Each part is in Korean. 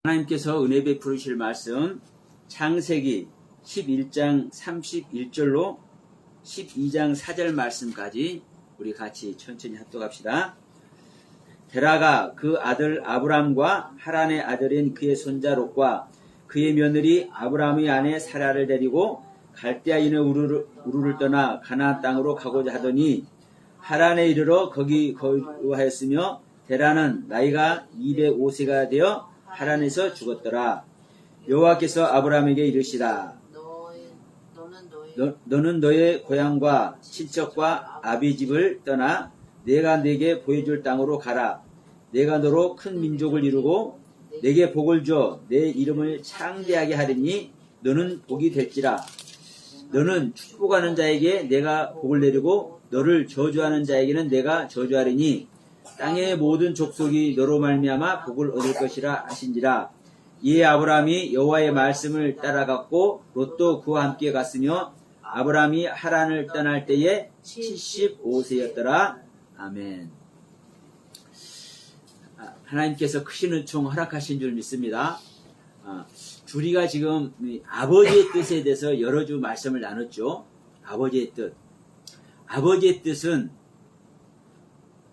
하나님께서 은혜 베푸실 말씀 창세기 11장 31절로 12장 4절 말씀까지 우리 같이 천천히 합독합시다. 데라가 그 아들 아브람과 하란의 아들인 그의 손자 롯과 그의 며느리 아브람의 아내 사라를 데리고 갈대아인의 우르를 떠나 가나안 땅으로 가고자 하더니 하란에 이르러 거기 거주하였으며 데라는 나이가 205세가 되어 하란에서 죽었더라. 여호와께서 아브람에게 이르시라. 너는 너의 고향과 친척과 아비집을 떠나 내가 네게 보여줄 땅으로 가라. 내가 너로 큰 민족을 이루고 내게 복을 줘 내 이름을 창대하게 하리니 너는 복이 될지라. 너는 축복하는 자에게 내가 복을 내리고 너를 저주하는 자에게는 내가 저주하리니 땅의 모든 족속이 너로 말미암아 복을 얻을 것이라 하신지라. 이에 아브람이 여호와의 말씀을 따라갔고 롯도 그와 함께 갔으며 아브람이 하란을 떠날 때에 75세였더라. 아멘. 하나님께서 크신 은총 허락하신 줄 믿습니다. 우리가 지금 아버지의 뜻에 대해서 여러 주 말씀을 나눴죠. 아버지의 뜻. 아버지의 뜻은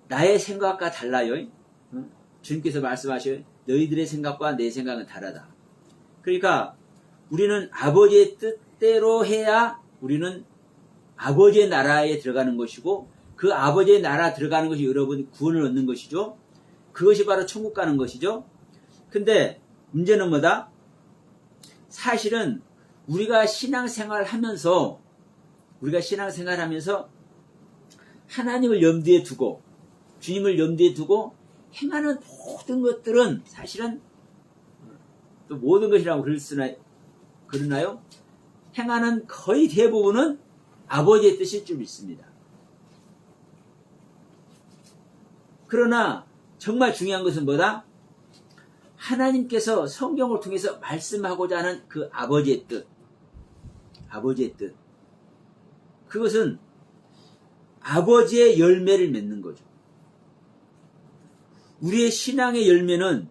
나의 생각과 달라요. 주님께서 말씀하셔요. 너희들의 생각과 내 생각은 다르다. 그러니까 우리는 아버지의 뜻대로 해야 우리는 아버지의 나라에 들어가는 것이고 그 아버지의 나라 들어가는 것이 여러분이 구원을 얻는 것이죠. 그것이 바로 천국 가는 것이죠. 근데 문제는 뭐다? 사실은 우리가 신앙생활 하면서 하나님을 염두에 두고 주님을 염두에 두고 행하는 모든 것들은 사실은 또 모든 것이라고 그러나요? 행하는 거의 대부분은 아버지의 뜻일 줄 믿습니다. 그러나 정말 중요한 것은 뭐다? 하나님께서 성경을 통해서 말씀하고자 하는 그 아버지의 뜻. 그것은 아버지의 열매를 맺는 거죠. 우리 신앙의 열매는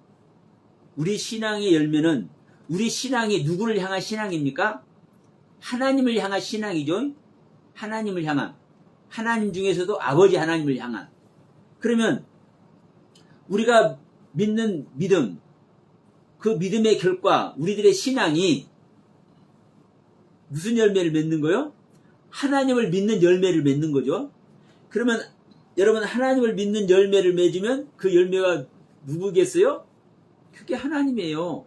우리 신앙이 누구를 향한 신앙입니까? 하나님을 향한 신앙이죠. 하나님을 향한. 하나님 중에서도 아버지 하나님을 향한. 그러면 우리가 믿는 믿음, 그 믿음의 결과, 우리들의 신앙이 무슨 열매를 맺는 거요? 하나님을 믿는 열매를 맺는 거죠. 그러면 여러분 하나님을 믿는 열매를 맺으면 그 열매가 누구겠어요? 그게 하나님이에요.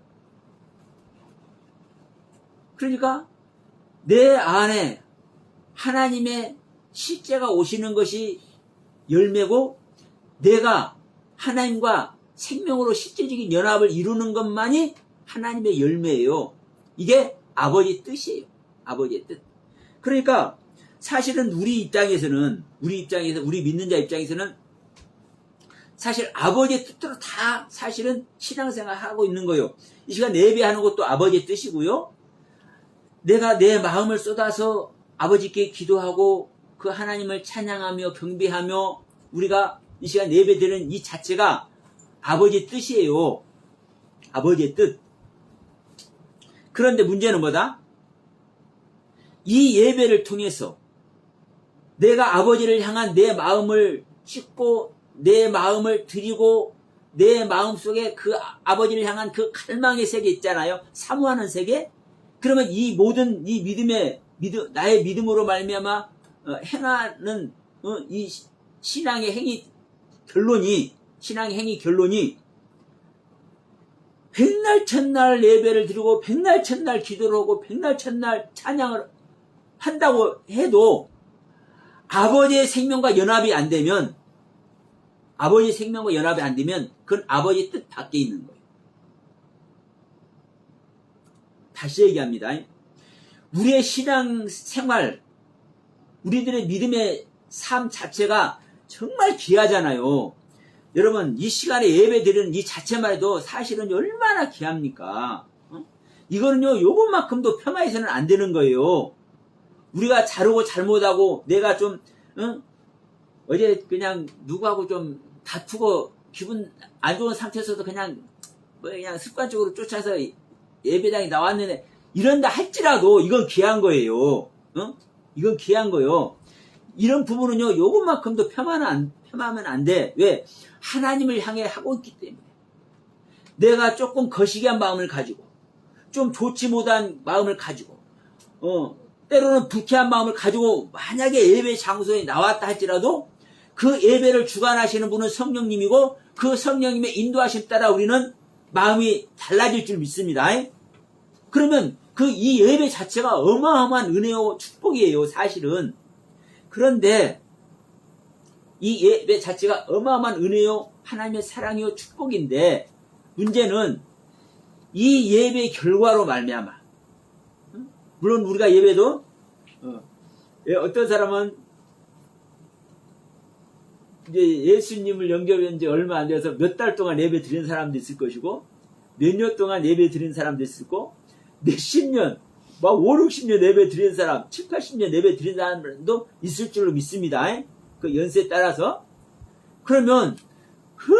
그러니까 내 안에 하나님의 실제가 오시는 것이 열매고 내가 하나님과 생명으로 실제적인 연합을 이루는 것만이 하나님의 열매예요. 이게 아버지 뜻이에요. 아버지의 뜻. 그러니까 사실은 우리 믿는 자 입장에서는 사실 아버지의 뜻대로 다 사실은 신앙생활 하고 있는 거예요. 이 시간 예배하는 것도 아버지의 뜻이고요. 내가 내 마음을 쏟아서 아버지께 기도하고 그 하나님을 찬양하며 경배하며 우리가 이 시간 예배드리는 이 자체가 아버지의 뜻이에요. 아버지의 뜻. 그런데 문제는 뭐다? 이 예배를 통해서 내가 아버지를 향한 내 마음을 씻고 내 마음을 드리고 내 마음속에 그 아버지를 향한 그 갈망의 세계 있잖아요. 사모하는 세계. 그러면 이 모든 이 나의 믿음으로 말미암아 행하는 이 신앙의 행위 결론이 백날 첫날 예배를 드리고 백날 첫날 기도를 하고 백날 첫날 찬양을 한다고 해도 아버지의 생명과 연합이 안 되면 그건 아버지의 뜻 밖에 있는 거예요. 다시 얘기합니다. 우리의 신앙생활, 우리들의 믿음의 삶 자체가 정말 귀하잖아요. 여러분 이 시간에 예배 드리는 이 자체만 해도 사실은 얼마나 귀합니까? 이거는요 요것만큼도 폄하해서는 안 되는 거예요. 우리가 잘하고 잘못하고 내가 좀 어제 그냥 누구하고 좀 다투고 기분 안 좋은 상태에서도 그냥 그냥 습관적으로 쫓아서 예배당에 나왔는데 이런다 할지라도 이건 귀한 거예요. 이건 귀한 거요. 이런 부분은요, 요것만큼도 폄하하면 안 돼. 왜? 하나님을 향해 하고 있기 때문에. 내가 조금 거시기한 마음을 가지고, 좀 좋지 못한 마음을 가지고, 때로는 불쾌한 마음을 가지고, 만약에 예배 장소에 나왔다 할지라도, 그 예배를 주관하시는 분은 성령님이고, 그 성령님의 인도하심 따라 우리는 마음이 달라질 줄 믿습니다. 그러면 이 예배 자체가 어마어마한 은혜요, 축복이에요, 사실은. 그런데 이 예배 자체가 어마어마한 은혜요, 하나님의 사랑이요, 축복인데 문제는 이 예배 결과로 말미암아. 물론 우리가 예배도 어떤 사람은 이제 예수님을 영접한 지 얼마 안 돼서 몇 달 동안 예배 드린 사람도 있을 것이고 몇 년 동안 예배 드린 사람도 있을 거고 몇십 년, 막 5, 60년 예배 드린 사람, 7, 80년 예배 드린 사람도 있을 줄로 믿습니다. 그 연세에 따라서. 그러면 그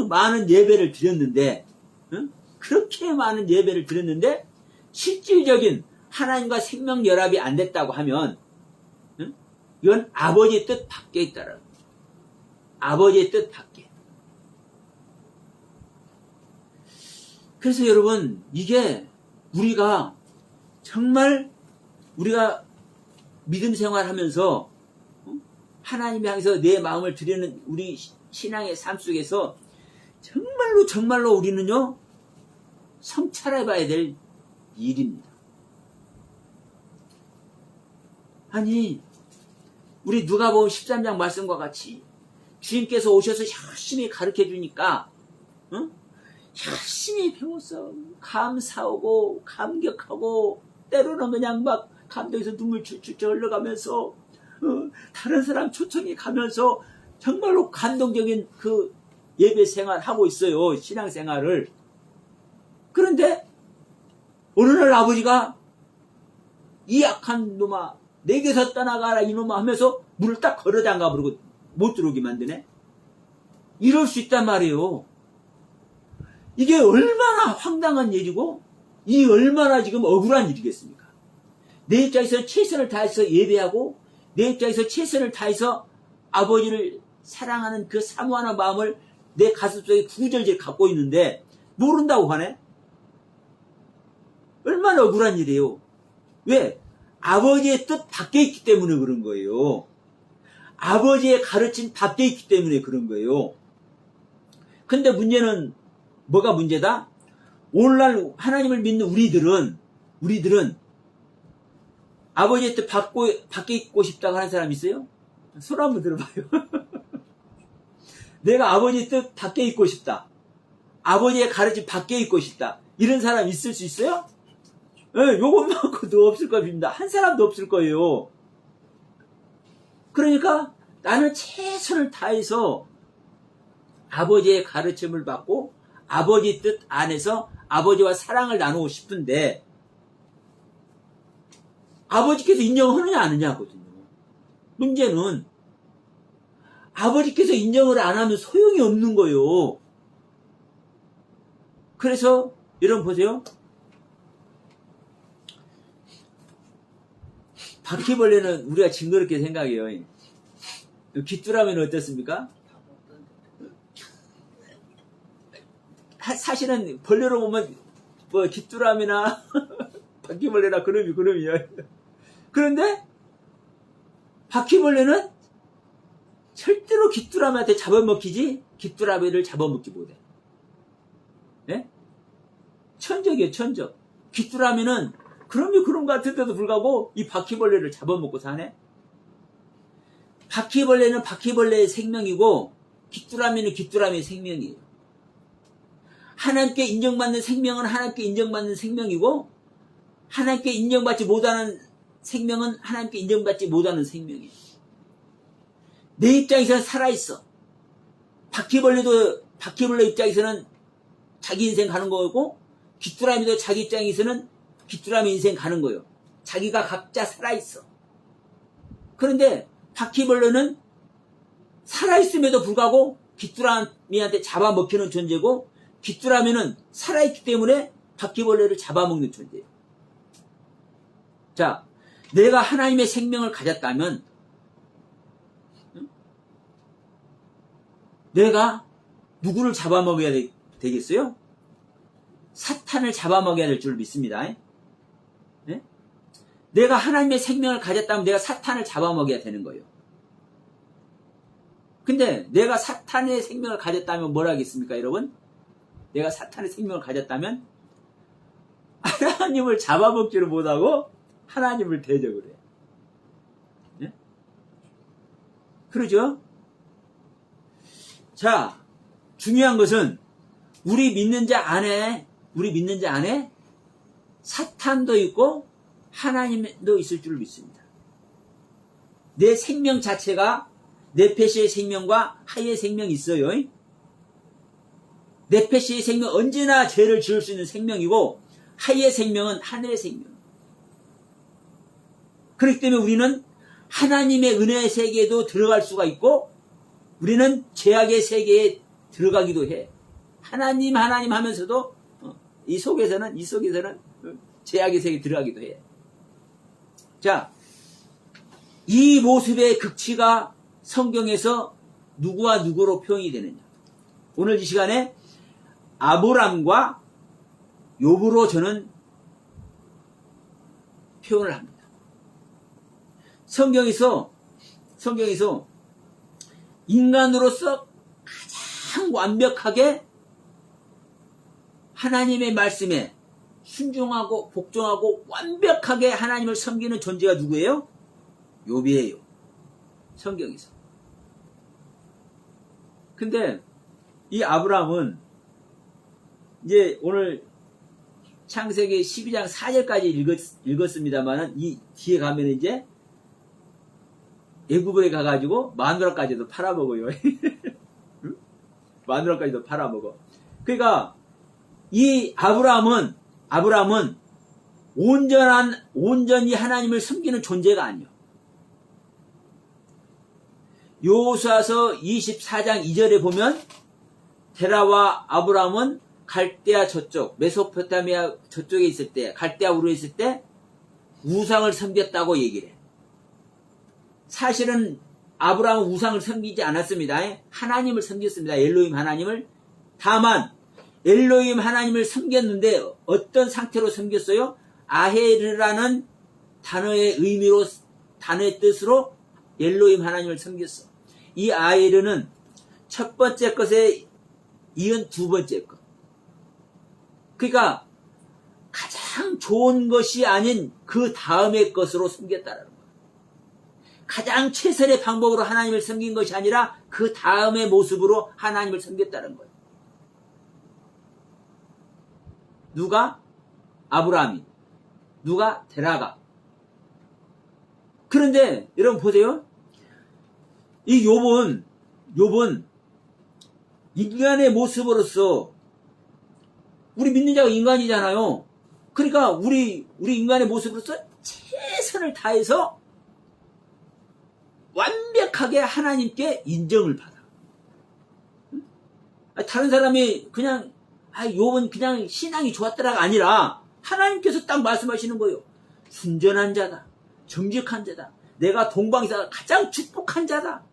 많은 예배를 드렸는데, 그렇게 많은 예배를 드렸는데 실질적인 하나님과 생명 결합이 안 됐다고 하면 이건 아버지의 뜻 밖에 있다라는 거예요. 아버지의 뜻 밖에. 그래서 여러분, 이게 우리가 정말 우리가 믿음 생활하면서 하나님 향해서 내 마음을 드리는 우리 신앙의 삶 속에서 정말로 우리는요 성찰해봐야 될 일입니다. 아니 우리 누가복음 13장 말씀과 같이 주님께서 오셔서 열심히 가르쳐주니까 열심히 배워서 감사하고 감격하고 때로는 그냥 막 감동해서 눈물 줄줄 흘러가면서 다른 사람 초청해 가면서 정말로 감동적인 그 예배 생활 하고 있어요. 신앙 생활을. 그런데 어느 날 아버지가 이 악한 놈아 내게서 떠나가라 이놈아 하면서 문을 딱 걸어 잠가 버리고 못 들어오게 만드네. 이럴 수 있단 말이에요. 이게 얼마나 황당한 일이고 이 얼마나 지금 억울한 일이겠습니까? 내 입장에서 최선을 다해서 예배하고 내 입장에서 최선을 다해서 아버지를 사랑하는 그 사모하는 마음을 내 가슴속에 구절절 갖고 있는데 모른다고 하네? 얼마나 억울한 일이에요. 왜? 아버지의 뜻 밖에 있기 때문에 그런 거예요. 아버지의 가르침 밖에 있기 때문에 그런 거예요. 근데 문제는 뭐가 문제다? 오늘날 하나님을 믿는 우리들은 아버지의 뜻 밖에 있고 싶다고 하는 사람 있어요? 손 한번 들어봐요. 내가 아버지의 뜻 밖에 있고 싶다. 아버지의 가르침 밖에 있고 싶다. 이런 사람 있을 수 있어요? 네, 요것만큼도 없을 겁니다. 한 사람도 없을 거예요. 그러니까 나는 최선을 다해서 아버지의 가르침을 받고 아버지 뜻 안에서 아버지와 사랑을 나누고 싶은데 아버지께서 인정하느냐 안 하느냐거든요. 문제는 아버지께서 인정을 안 하면 소용이 없는 거예요. 그래서 여러분 보세요. 바퀴벌레는 우리가 징그럽게 생각해요. 귀뚜라미는 어떻습니까? 사실은 벌레로 보면 뭐 귀뚜라미나 바퀴벌레나 그놈이요. 그런데 바퀴벌레는 절대로 귀뚜라미한테 잡아먹히지 귀뚜라미를 잡아먹지 못해. 네? 천적이에요, 천적. 귀뚜라미는 그런 것 같은데도 불구하고 이 바퀴벌레를 잡아먹고 사네. 바퀴벌레는 바퀴벌레의 생명이고 귀뚜라미는 귀뚜라미의 생명이에요. 하나님께 인정받는 생명은 하나님께 인정받는 생명이고 하나님께 인정받지 못하는 생명은 하나님께 인정받지 못하는 생명이에요. 내 입장에서는 살아있어. 바퀴벌레 입장에서는 자기 인생 가는 거고 귀뚜라미도 자기 입장에서는 귀뚜라미 인생 가는 거예요. 자기가 각자 살아있어. 그런데 바퀴벌레는 살아있음에도 불구하고 귀뚜라미한테 잡아먹히는 존재고 귀뚜라미는 살아있기 때문에 바퀴벌레를 잡아먹는 존재예요. 자, 내가 하나님의 생명을 가졌다면 내가 누구를 잡아먹어야 되겠어요? 사탄을 잡아먹어야 될 줄 믿습니다. 네? 내가 하나님의 생명을 가졌다면 내가 사탄을 잡아먹어야 되는 거예요. 근데 내가 사탄의 생명을 가졌다면 뭘 하겠습니까, 여러분? 내가 사탄의 생명을 가졌다면 하나님을 잡아먹지를 못하고 하나님을 대적을 해요. 네? 그러죠? 자, 중요한 것은 우리 믿는 자 안에 사탄도 있고 하나님도 있을 줄 믿습니다. 내 생명 자체가 네페시의 생명과 하의 생명이 있어요. 네페시의 생명 언제나 죄를 지을 수 있는 생명이고 하의 생명은 하늘의 생명. 그렇기 때문에 우리는 하나님의 은혜의 세계에도 들어갈 수가 있고 우리는 죄악의 세계에 들어가기도 해. 하나님 하면서도 이 속에서는 죄악의 세계에 들어가기도 해. 자, 이 모습의 극치가 성경에서 누구와 누구로 표현이 되느냐. 오늘 이 시간에 아브람과 욥으로 저는 표현을 합니다. 성경에서 인간으로서 가장 완벽하게 하나님의 말씀에 순종하고 복종하고 완벽하게 하나님을 섬기는 존재가 누구예요? 욥이에요. 성경에서. 근데 이 아브람은 이제 오늘 창세기 12장 4절까지 읽었습니다만 이 뒤에 가면 이제 애굽에 가가지고 마누라까지도 팔아먹어요. 마누라까지도 팔아먹어. 그러니까 이 아브람은 온전히 하나님을 섬기는 존재가 아니요. 여호수아서 24장 2절에 보면 데라와 아브람은 갈대아 저쪽, 메소포타미아 저쪽에 있을 때, 갈대아 우르에 있을 때 우상을 섬겼다고 얘기를 해. 사실은 아브람은 우상을 섬기지 않았습니다. 하나님을 섬겼습니다. 엘로힘 하나님을. 다만 엘로힘 하나님을 섬겼는데 어떤 상태로 섬겼어요? 아헤르라는 단어의 뜻으로 엘로힘 하나님을 섬겼어. 이 아헤르는 첫 번째 것에 이은 두 번째 것. 그러니까 가장 좋은 것이 아닌 그 다음의 것으로 섬겼다라는 거예요. 가장 최선의 방법으로 하나님을 섬긴 것이 아니라 그 다음의 모습으로 하나님을 섬겼다는 거예요. 누가? 아브라함이. 누가? 데라가. 그런데 여러분 보세요. 이 욥은 인간의 모습으로서 우리 믿는 자가 인간이잖아요. 그러니까 우리 인간의 모습으로서 최선을 다해서 완벽하게 하나님께 인정을 받아. 다른 사람이 그냥 욥은 그냥 신앙이 좋았더라가 아니라 하나님께서 딱 말씀하시는 거예요. 순전한 자다. 정직한 자다. 내가 동방에서 가장 축복한 자다.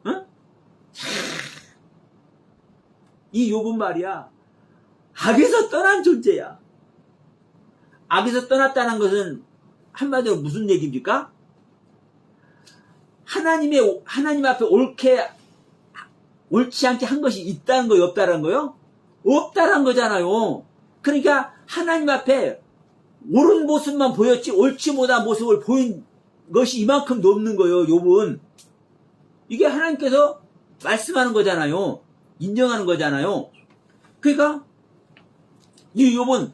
어? 이 욥은 말이야. 악에서 떠난 존재야. 악에서 떠났다는 것은 한마디로 무슨 얘기입니까? 하나님 앞에 옳지 않게 한 것이 있다는 거요, 없다는 거요? 없다는 거잖아요. 그러니까 하나님 앞에 옳은 모습만 보였지 옳지 못한 모습을 보인 것이 이만큼도 없는 거예요, 욥은. 이게 하나님께서 말씀하는 거잖아요. 인정하는 거잖아요. 그러니까 이 욥은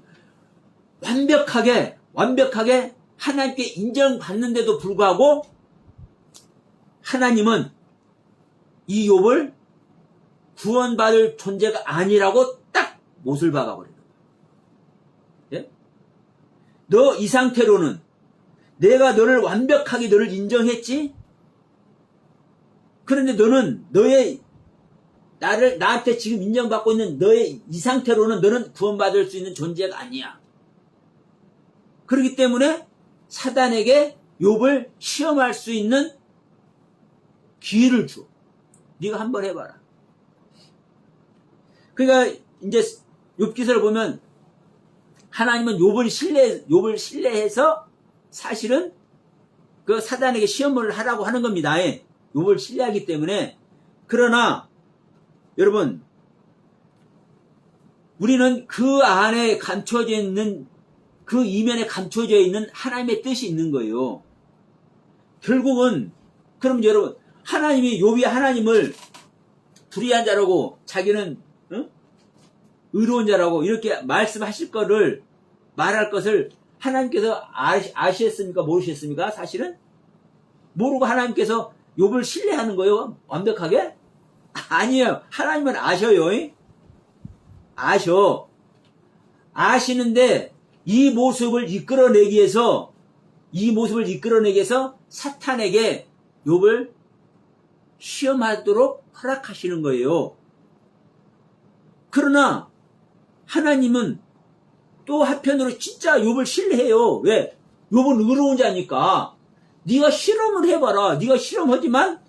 완벽하게 하나님께 인정받는데도 불구하고 하나님은 이 욥을 구원받을 존재가 아니라고 딱 못을 박아버리는 거예요. 예? 너 이 상태로는 내가 너를 인정했지? 그런데 너는 너의 나한테 지금 인정받고 있는 너의 이 상태로는 너는 구원받을 수 있는 존재가 아니야. 그렇기 때문에 사단에게 욥을 시험할 수 있는 기회를 줘. 네가 한번 해봐라. 그러니까 이제 욥기서를 보면 하나님은 욥을 신뢰해서 사실은 그 사단에게 시험을 하라고 하는 겁니다. 욥을 신뢰하기 때문에. 그러나 여러분, 우리는 그 안에 감춰져 있는, 그 이면에 감춰져 있는 하나님의 뜻이 있는 거예요. 결국은 그럼 여러분, 욥이 하나님을 불의한 자라고, 자기는 의로운 자라고 이렇게 말씀하실 거를, 말할 것을 하나님께서 아시겠습니까? 모르셨습니까? 사실은 모르고 하나님께서 욥을 신뢰하는 거예요. 완벽하게? 아니에요. 하나님은 아셔요. 아시는데 이 모습을 이끌어내기 위해서 사탄에게 욥을 시험하도록 허락하시는 거예요. 그러나 하나님은 또 한편으로 진짜 욥을 신뢰해요. 왜? 욥은 의로운 자니까. 네가 실험을 해봐라. 네가 실험하지만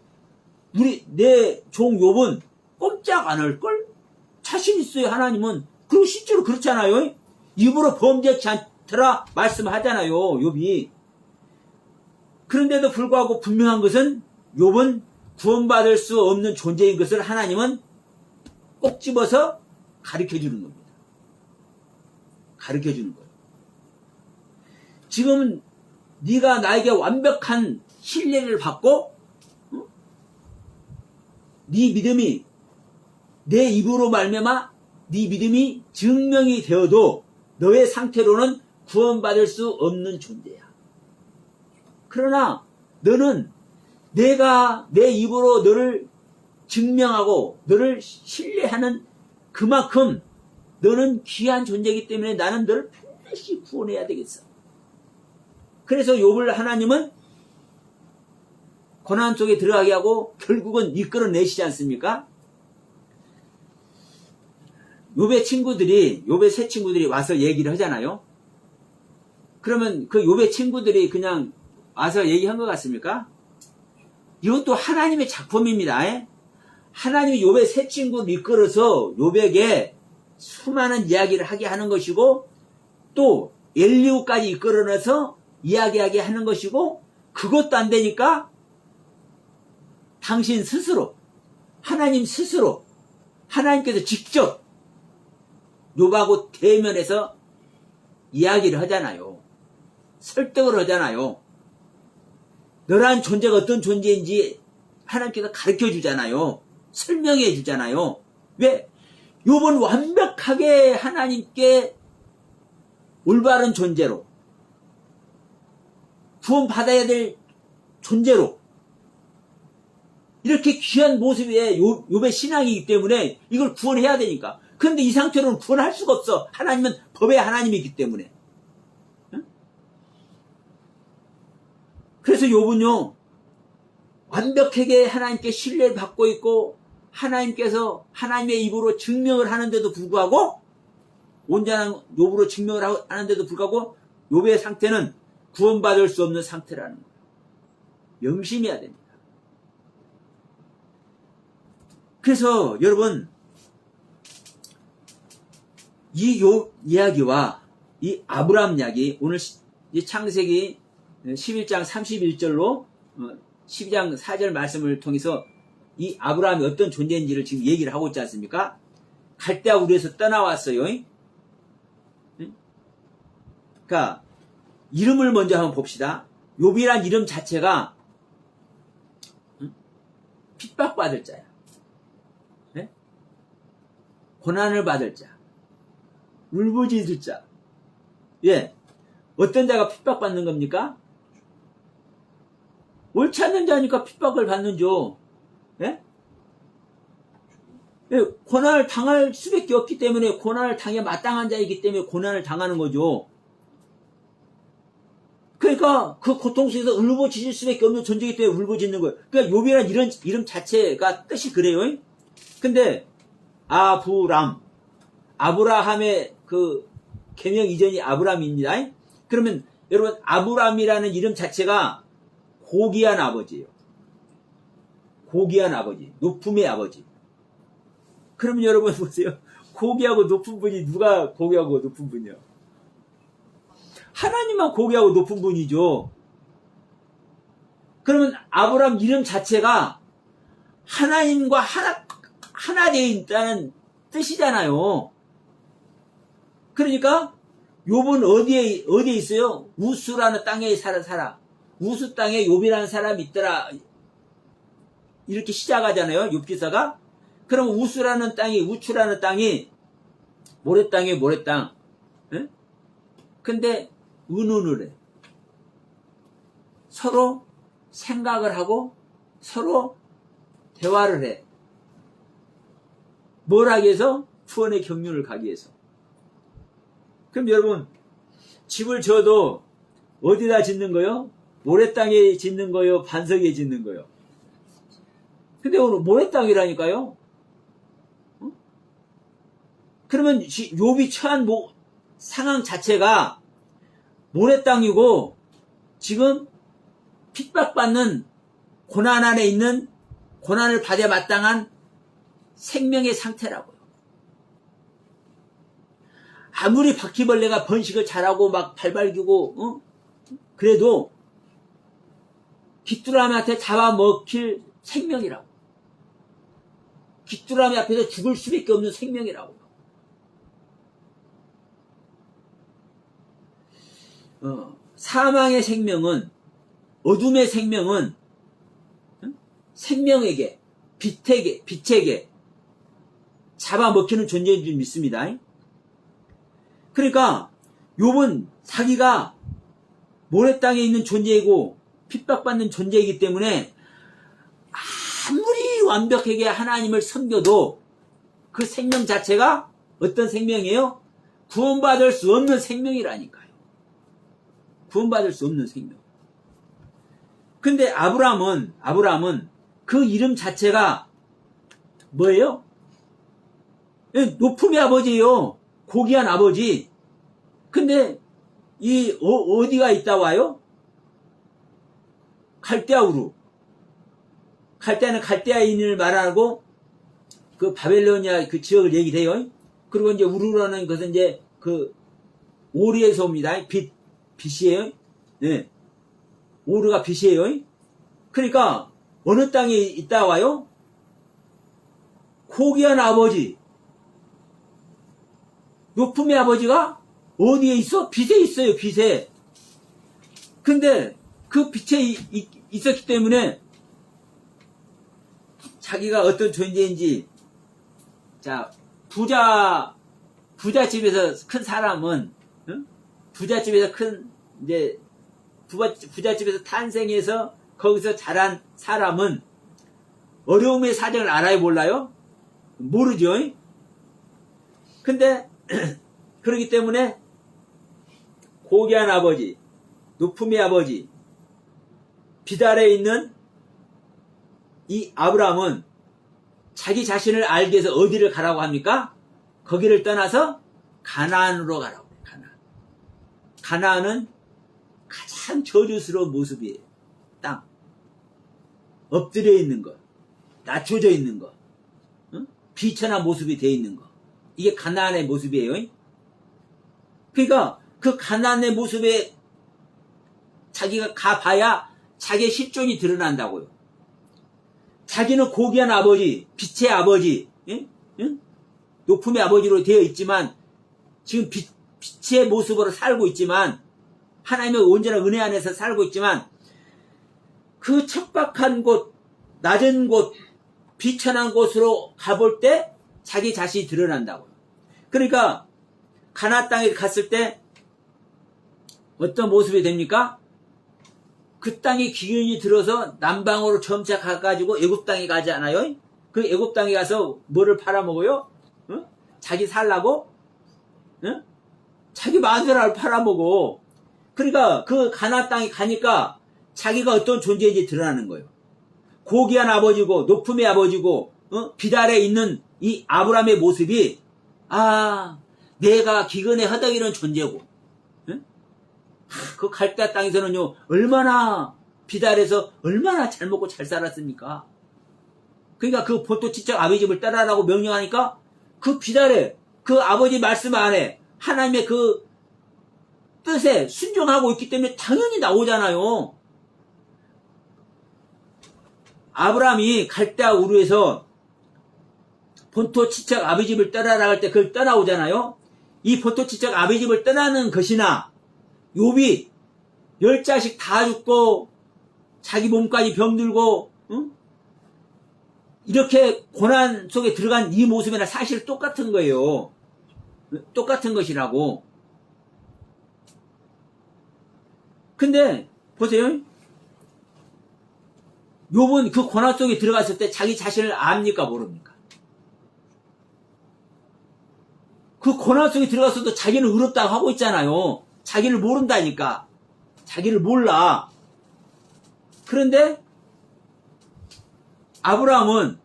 내 종 욥은 꼼짝 안 할걸? 자신 있어요. 하나님은. 그리고 실제로 그렇잖아요. 입으로 범죄치 않더라 말씀하잖아요. 욥이. 그런데도 불구하고 분명한 것은 욥은 구원받을 수 없는 존재인 것을 하나님은 꼭 집어서 가르쳐주는 겁니다. 가르쳐주는 거예요. 지금 네가 나에게 완벽한 신뢰를 받고 네 믿음이 내 입으로 말미암아 네 믿음이 증명이 되어도 너의 상태로는 구원받을 수 없는 존재야. 그러나 너는 내가 내 입으로 너를 증명하고 너를 신뢰하는 그만큼 너는 귀한 존재이기 때문에 나는 너를 반드시 구원해야 되겠어. 그래서 욥을 하나님은 고난 속에 들어가게 하고 결국은 이끌어내시지 않습니까? 욥의 세 친구들이 와서 얘기를 하잖아요. 그러면 그 욥의 친구들이 그냥 와서 얘기한 것 같습니까? 이것도 하나님의 작품입니다. 하나님이 욥의 세 친구를 이끌어서 욥에게 수많은 이야기를 하게 하는 것이고 또 엘리후까지 이끌어내서 이야기하게 하는 것이고 그것도 안 되니까 당신 스스로 하나님 스스로 하나님께서 직접 욥하고 대면해서 이야기를 하잖아요. 설득을 하잖아요. 너란 존재가 어떤 존재인지 하나님께서 가르쳐 주잖아요. 설명해 주잖아요. 왜? 욥은 완벽하게 하나님께 올바른 존재로 구원받아야 될 존재로 이렇게 귀한 모습의 욥의 신앙이기 때문에 이걸 구원해야 되니까. 그런데 이 상태로는 구원할 수가 없어. 하나님은 법의 하나님이기 때문에. 응? 그래서 욥은요 완벽하게 하나님께 신뢰를 받고 있고 하나님께서 하나님의 입으로 증명을 하는데도 불구하고 온전한 욥으로 증명을 하는데도 불구하고 욥의 상태는 구원받을 수 없는 상태라는 거예요. 명심해야 됩니다. 그래서 여러분 이 욥 이야기와 이 아브라함 이야기 오늘 창세기 11장 31절로 12장 4절 말씀을 통해서 이 아브라함이 어떤 존재인지를 지금 얘기를 하고 있지 않습니까? 갈대아 우르에서 떠나왔어요. 그러니까 이름을 먼저 한번 봅시다. 욥이란 이름 자체가 핍박받을 자야. 네? 고난을 받을 자. 울부짖을 자. 예. 어떤 자가 핍박받는 겁니까? 옳지 않는 자니까 핍박을 받는죠. 예? 예, 고난을 당할 수밖에 없기 때문에 고난을 당해 마땅한 자이기 때문에 고난을 당하는 거죠. 그러니까 그 고통 속에서 울부짖을 수밖에 없는 존재이기 때문에 울부짖는 거예요. 그러니까 욥이라는 이름 자체가 뜻이 그래요. 근데 아브라함의 그 계명 이전이 아브람입니다. 그러면 여러분 아브람이라는 이름 자체가 고귀한 아버지예요. 고귀한 아버지, 높음의 아버지. 그러면 여러분 보세요. 고귀하고 높은 분이 누가 고귀하고 높은 분이요? 하나님만 고귀하고 높은 분이죠. 그러면 아브람 이름 자체가 하나님과 하나 되어 있다는 뜻이잖아요. 그러니까 욥은 어디에 있어요? 우수라는 땅에 살아. 우수 땅에 욥이라는 사람이 있더라. 이렇게 시작하잖아요. 욥기사가. 그럼 우수라는 땅이, 우추라는 땅이 모래땅에 모래땅. 예? 근데 은은을 해. 서로 생각을 하고 서로 대화를 해. 뭘 하기 위해서? 구원의 경륜을 가기 위해서. 그럼 여러분, 집을 지어도 어디다 짓는 거요? 모래땅에 짓는 거요? 반석에 짓는 거요? 근데 오늘 모래땅이라니까요? 어? 그러면 욥이 처한 상황 자체가 모래땅이고 지금 핍박받는 고난 안에 있는 고난을 받아 마땅한 생명의 상태라고요. 아무리 바퀴벌레가 번식을 잘하고 막 발발기고 그래도 귀뚜라미한테 잡아먹힐 생명이라고. 귀뚜라미 앞에서 죽을 수밖에 없는 생명이라고. 사망의 생명은, 어둠의 생명은 생명에게, 빛에게 잡아먹히는 존재인 줄 믿습니다. 그러니까 욥은 자기가 모래땅에 있는 존재이고 핍박받는 존재이기 때문에 아무리 완벽하게 하나님을 섬겨도 그 생명 자체가 어떤 생명이에요? 구원받을 수 없는 생명이라니까요. 구원받을 수 없는 생명. 근데 아브람은 그 이름 자체가 뭐예요? 높음의 아버지예요. 고귀한 아버지. 근데 어디가 있다 와요? 갈대아우루. 갈대아는 갈대아인을 말하고 그 바벨로니아 그 지역을 얘기해요. 그리고 이제 우루라는 것은 이제 그 오르에서 옵니다. 빛이에요. 네. 오르가 빛이에요. 그러니까 어느 땅에 있다 와요? 고귀한 아버지. 높음의 아버지가 어디에 있어? 빛에 있어요. 빛에. 근데 그 빛에 있었기 때문에 자기가 어떤 존재인지, 자, 부잣집에서 큰 사람은, 부잣집에서 부잣집에서 탄생해서 거기서 자란 사람은 어려움의 사정을 알아요, 몰라요? 모르죠. 근데 그렇기 때문에 고귀한 아버지, 높음의 아버지, 빛 아래에 있는 이 아브라함은 자기 자신을 알기 위해서 어디를 가라고 합니까? 거기를 떠나서 가나안으로 가라고 해요. 가나안은 가장 저주스러운 모습이에요. 땅. 엎드려 있는 것, 낮춰져 있는 것, 비천한 모습이 되어 있는 것. 이게 가나안의 모습이에요. 그러니까 그 가나안의 모습에 자기가 가봐야 자기의 실존이 드러난다고요. 자기는 고귀한 아버지, 빛의 아버지, 높음의 아버지로 되어 있지만 지금 빛의 모습으로 살고 있지만 하나님의 온전한 은혜 안에서 살고 있지만 그 척박한 곳, 낮은 곳, 비천한 곳으로 가볼 때 자기 자신이 드러난다고요. 그러니까 가나안 땅에 갔을 때 어떤 모습이 됩니까? 그 땅에 기운이 들어서 남방으로 점차 가가지고 애굽 땅에 가지 않아요? 그 애굽 땅에 가서 뭐를 팔아먹어요? 자기 살라고? 자기 마누라를 팔아먹어. 그러니까 그 가나안 땅에 가니까 자기가 어떤 존재인지 드러나는 거예요. 고귀한 아버지고 높음의 아버지고 빛 아래 있는 이 아브라함의 모습이 내가 기근에 허덕이는 존재고, 그 갈대아 땅에서는요 얼마나 빛 아래서 얼마나 잘 먹고 잘 살았습니까? 그러니까 그 본토 친척 아버지 집을 떠나라고 명령하니까 그 빛 아래, 그 아버지 말씀 안에 하나님의 그 뜻에 순종하고 있기 때문에 당연히 나오잖아요. 아브라함이 갈대아 우르에서 본토 친척 아버지 집을 떠나라 할 때 그걸 떠나오잖아요. 이 본토 친척 아버지 집을 떠나는 것이나 욥이 10자식 다 죽고 자기 몸까지 병들고 이렇게 고난 속에 들어간 이 모습이나 사실 똑같은 거예요. 똑같은 것이라고. 근데 보세요. 욥은 그 고난 속에 들어갔을 때 자기 자신을 압니까 모릅니까? 그 고난 속에 들어갔어도 자기는 의롭다고 하고 있잖아요. 자기를 모른다니까. 자기를 몰라. 그런데 아브라함은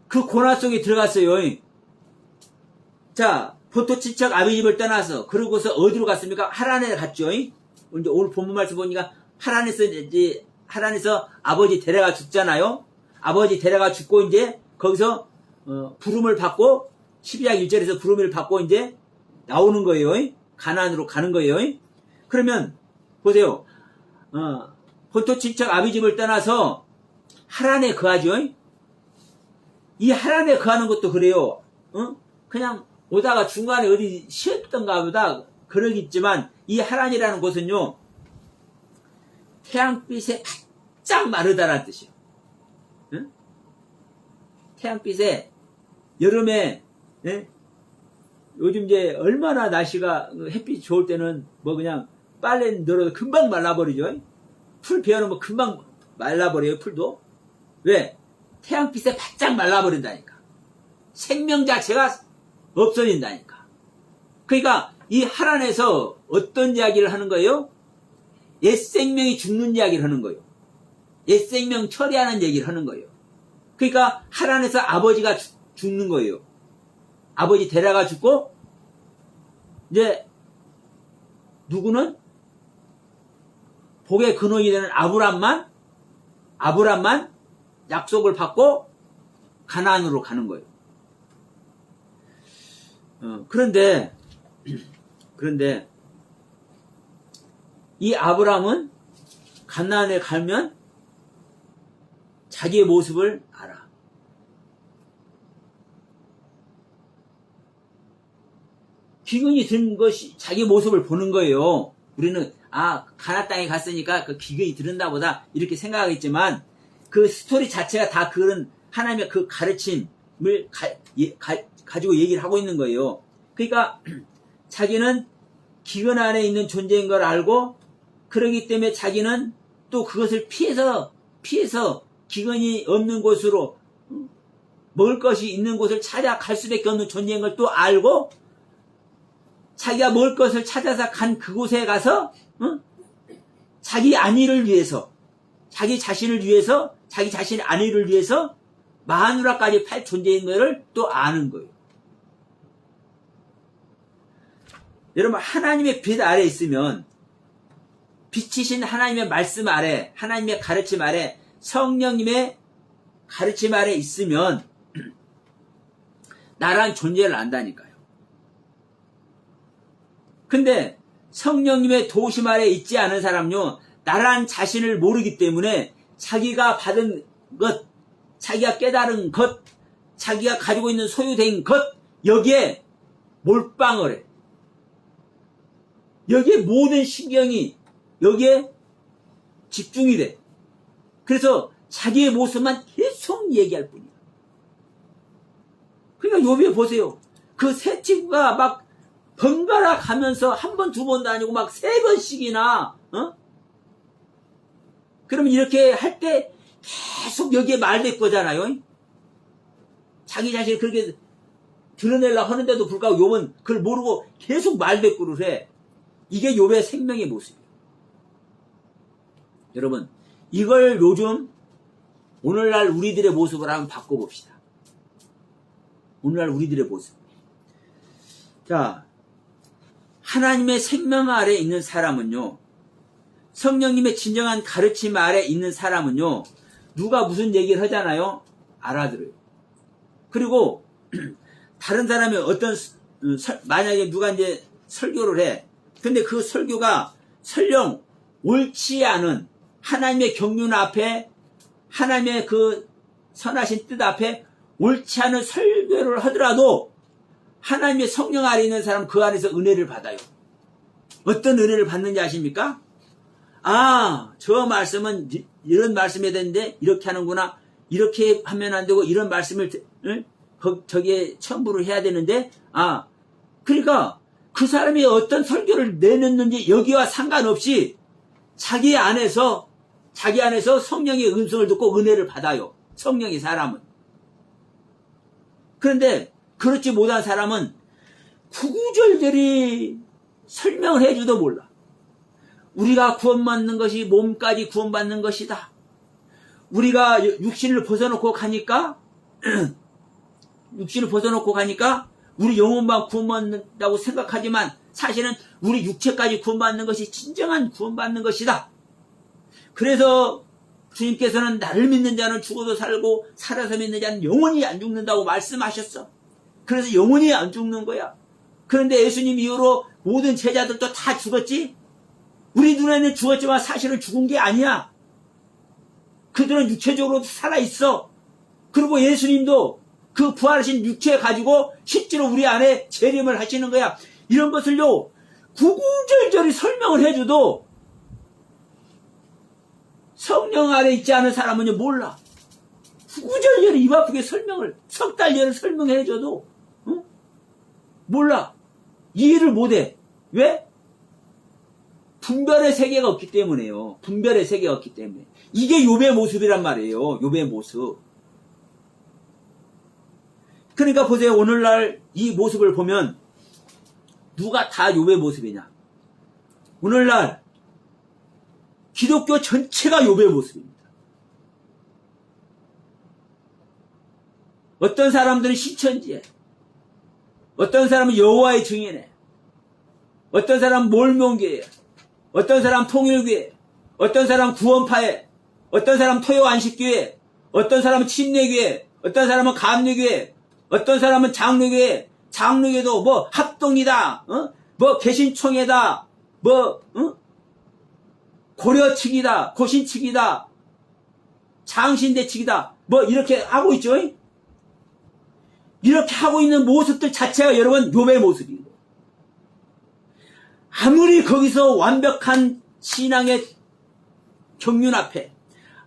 그 고난 속에 들어갔어요. 자, 본토 친척 아버지 집을 떠나서 그러고서 어디로 갔습니까? 하란에 갔죠. 이제 오늘 본문 말씀 보니까 하란에서 아버지 데려가 죽잖아요. 아버지 데려가 죽고 이제 거기서 부름을 받고 12장 1절에서 부름을 받고 이제 나오는 거예요. 가나안으로 가는 거예요. 그러면 보세요. 본토 친척 아버지 집을 떠나서 하란에 거하죠. 이 하란에 거하는 것도 그래요. 그냥 오다가 중간에 어디 쉬었던가 보다 그러겠지만 이 하란이라는 곳은요 태양빛에 바짝 마르다라는 뜻이에요. 태양빛에 여름에 요즘 이제 얼마나 날씨가 햇빛이 좋을 때는 뭐 그냥 빨래 널어도 금방 말라버리죠. 풀 베어놓으면 금방 말라버려요. 풀도. 왜? 태양빛에 바짝 말라버린다니까. 생명 자체가 없어진다니까. 그러니까 이 하란에서 어떤 이야기를 하는 거예요? 옛 생명이 죽는 이야기를 하는 거예요. 옛 생명 처리하는 얘기를 하는 거예요. 그러니까 하란에서 아버지가 죽는 거예요. 아버지 데려가 죽고 이제 누구는 복의 근원이 되는 아브람만 약속을 받고 가나안으로 가는 거예요. 그런데 이 아브람은 가나안에 가면 자기의 모습을 알아. 기근이 든 것이 자기 모습을 보는 거예요. 우리는 가나안 땅에 갔으니까 그 기근이 들었나 보다 이렇게 생각하겠지만 그 스토리 자체가 다 그런 하나님의 그 가르침을 가지고 얘기를 하고 있는 거예요. 그러니까 자기는 기근 안에 있는 존재인 걸 알고 그러기 때문에 자기는 또 그것을 피해서 기근이 없는 곳으로 먹을 것이 있는 곳을 찾아갈 수밖에 없는 존재인 걸 또 알고 자기가 먹을 것을 찾아서 간 그곳에 가서 자기 안위를 위해서 자기 자신을 위해서 자기 자신의 안위를 위해서 마누라까지 팔 존재인 것을 또 아는 거예요. 여러분 하나님의 빛 아래 있으면 빛이신 하나님의 말씀 아래 하나님의 가르침 아래 성령님의 가르침 아래 있으면 나란 존재를 안다니까요. 근데 성령님의 도우심 아래 있지 않은 사람요 나란 자신을 모르기 때문에 자기가 받은 것 자기가 깨달은 것 자기가 가지고 있는 소유된 것 여기에 몰빵을 해. 여기에 모든 신경이 여기에 집중이 돼. 그래서 자기의 모습만 계속 얘기할 뿐이야. 그러니까 욥에 보세요. 그 세 친구가 막 번갈아 가면서 한 번, 두 번도 아니고 막 세 번씩이나, 그러면 이렇게 할 때 계속 여기에 말될 거잖아요. 자기 자신을 그렇게 드러내려고 하는데도 불구하고 욥은 그걸 모르고 계속 말대꾸를 해. 이게 욥의 생명의 모습이에요. 여러분, 이걸 요즘 오늘날 우리들의 모습을 한번 바꿔봅시다. 오늘날 우리들의 모습. 자, 하나님의 생명 아래 있는 사람은요, 성령님의 진정한 가르침 아래 있는 사람은요, 누가 무슨 얘기를 하잖아요? 알아들어요. 그리고 다른 사람이 어떤 만약에 누가 이제 설교를 해. 근데 그 설교가 설령 옳지 않은 하나님의 경륜 앞에, 하나님의 그 선하신 뜻 앞에 옳지 않은 설교를 하더라도 하나님의 성령 아래 있는 사람 그 안에서 은혜를 받아요. 어떤 은혜를 받는지 아십니까? 아, 저 말씀은 이런 말씀해야 되는데 이렇게 하는구나. 이렇게 하면 안 되고 이런 말씀을 저기에 첨부를 해야 되는데, 아, 그러니까 그 사람이 어떤 설교를 내놓는지 여기와 상관없이 자기 안에서 성령의 음성을 듣고 은혜를 받아요. 성령의 사람은. 그런데 그렇지 못한 사람은 구구절절히 설명을 해줘도 몰라. 우리가 구원받는 것이 몸까지 구원받는 것이다. 우리가 육신을 벗어놓고 가니까 우리 영혼만 구원받는다고 생각하지만 사실은 우리 육체까지 구원받는 것이 진정한 구원받는 것이다. 그래서 주님께서는 나를 믿는 자는 죽어도 살고 살아서 믿는 자는 영원히 안 죽는다고 말씀하셨어. 그래서 영원히 안 죽는 거야. 그런데 예수님 이후로 모든 제자들도 다 죽었지? 우리 눈에는 죽었지만 사실은 죽은 게 아니야. 그들은 육체적으로 살아있어. 그리고 예수님도 그 부활하신 육체 가지고 실제로 우리 안에 재림을 하시는 거야. 이런 것을요, 구구절절히 설명을 해줘도 성령 아래 있지 않은 사람은요, 몰라. 구구절절히 입 아프게 설명을, 석 달전을 설명해줘도, 응? 몰라. 이해를 못해. 왜? 분별의 세계가 없기 때문에요. 분별의 세계가 없기 때문에. 이게 욥의 모습이란 말이에요. 욥의 모습. 그러니까 보세요. 오늘날 이 모습을 보면 누가 다 욥의 모습이냐. 오늘날 기독교 전체가 욥의 모습입니다. 어떤 사람들은 신천지에, 어떤 사람은 여호와의 증인에, 어떤 사람은 몰몬교회에, 어떤 사람은 통일교회, 어떤 사람은 구원파에, 어떤 사람은 토요안식교회, 어떤 사람은 침례교회, 어떤 사람은 감리교회, 어떤 사람은 장로교회, 장로교회도 뭐 합동이다, 뭐 개신총회다, 뭐 고려 측이다, 고신 측이다, 장신대 측이다, 뭐 이렇게 하고 있죠. 이렇게 하고 있는 모습들 자체가 여러분 욥의 모습이에요. 아무리 거기서 완벽한 신앙의 경륜 앞에,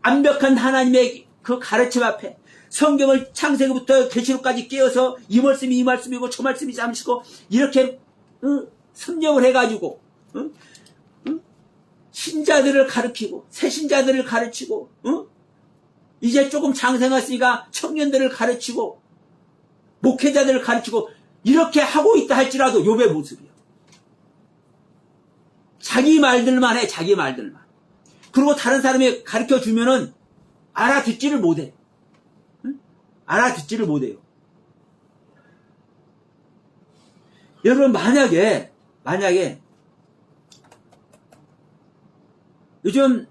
완벽한 하나님의 그 가르침 앞에, 성경을 창세기부터 계시록까지 깨어서 이 말씀이 이 말씀이고 저 말씀이 잠시고 이렇게 섭렵을 해가지고 신자들을 가르치고 새신자들을 가르치고 이제 조금 장생했으니까 청년들을 가르치고 목회자들을 가르치고 이렇게 하고 있다 할지라도 욥의 모습이요. 자기 말들만 해. 자기 말들만. 그리고 다른 사람이 가르쳐주면은 알아듣지를 못해. 알아듣지를 못해요. 여러분 만약에 요즘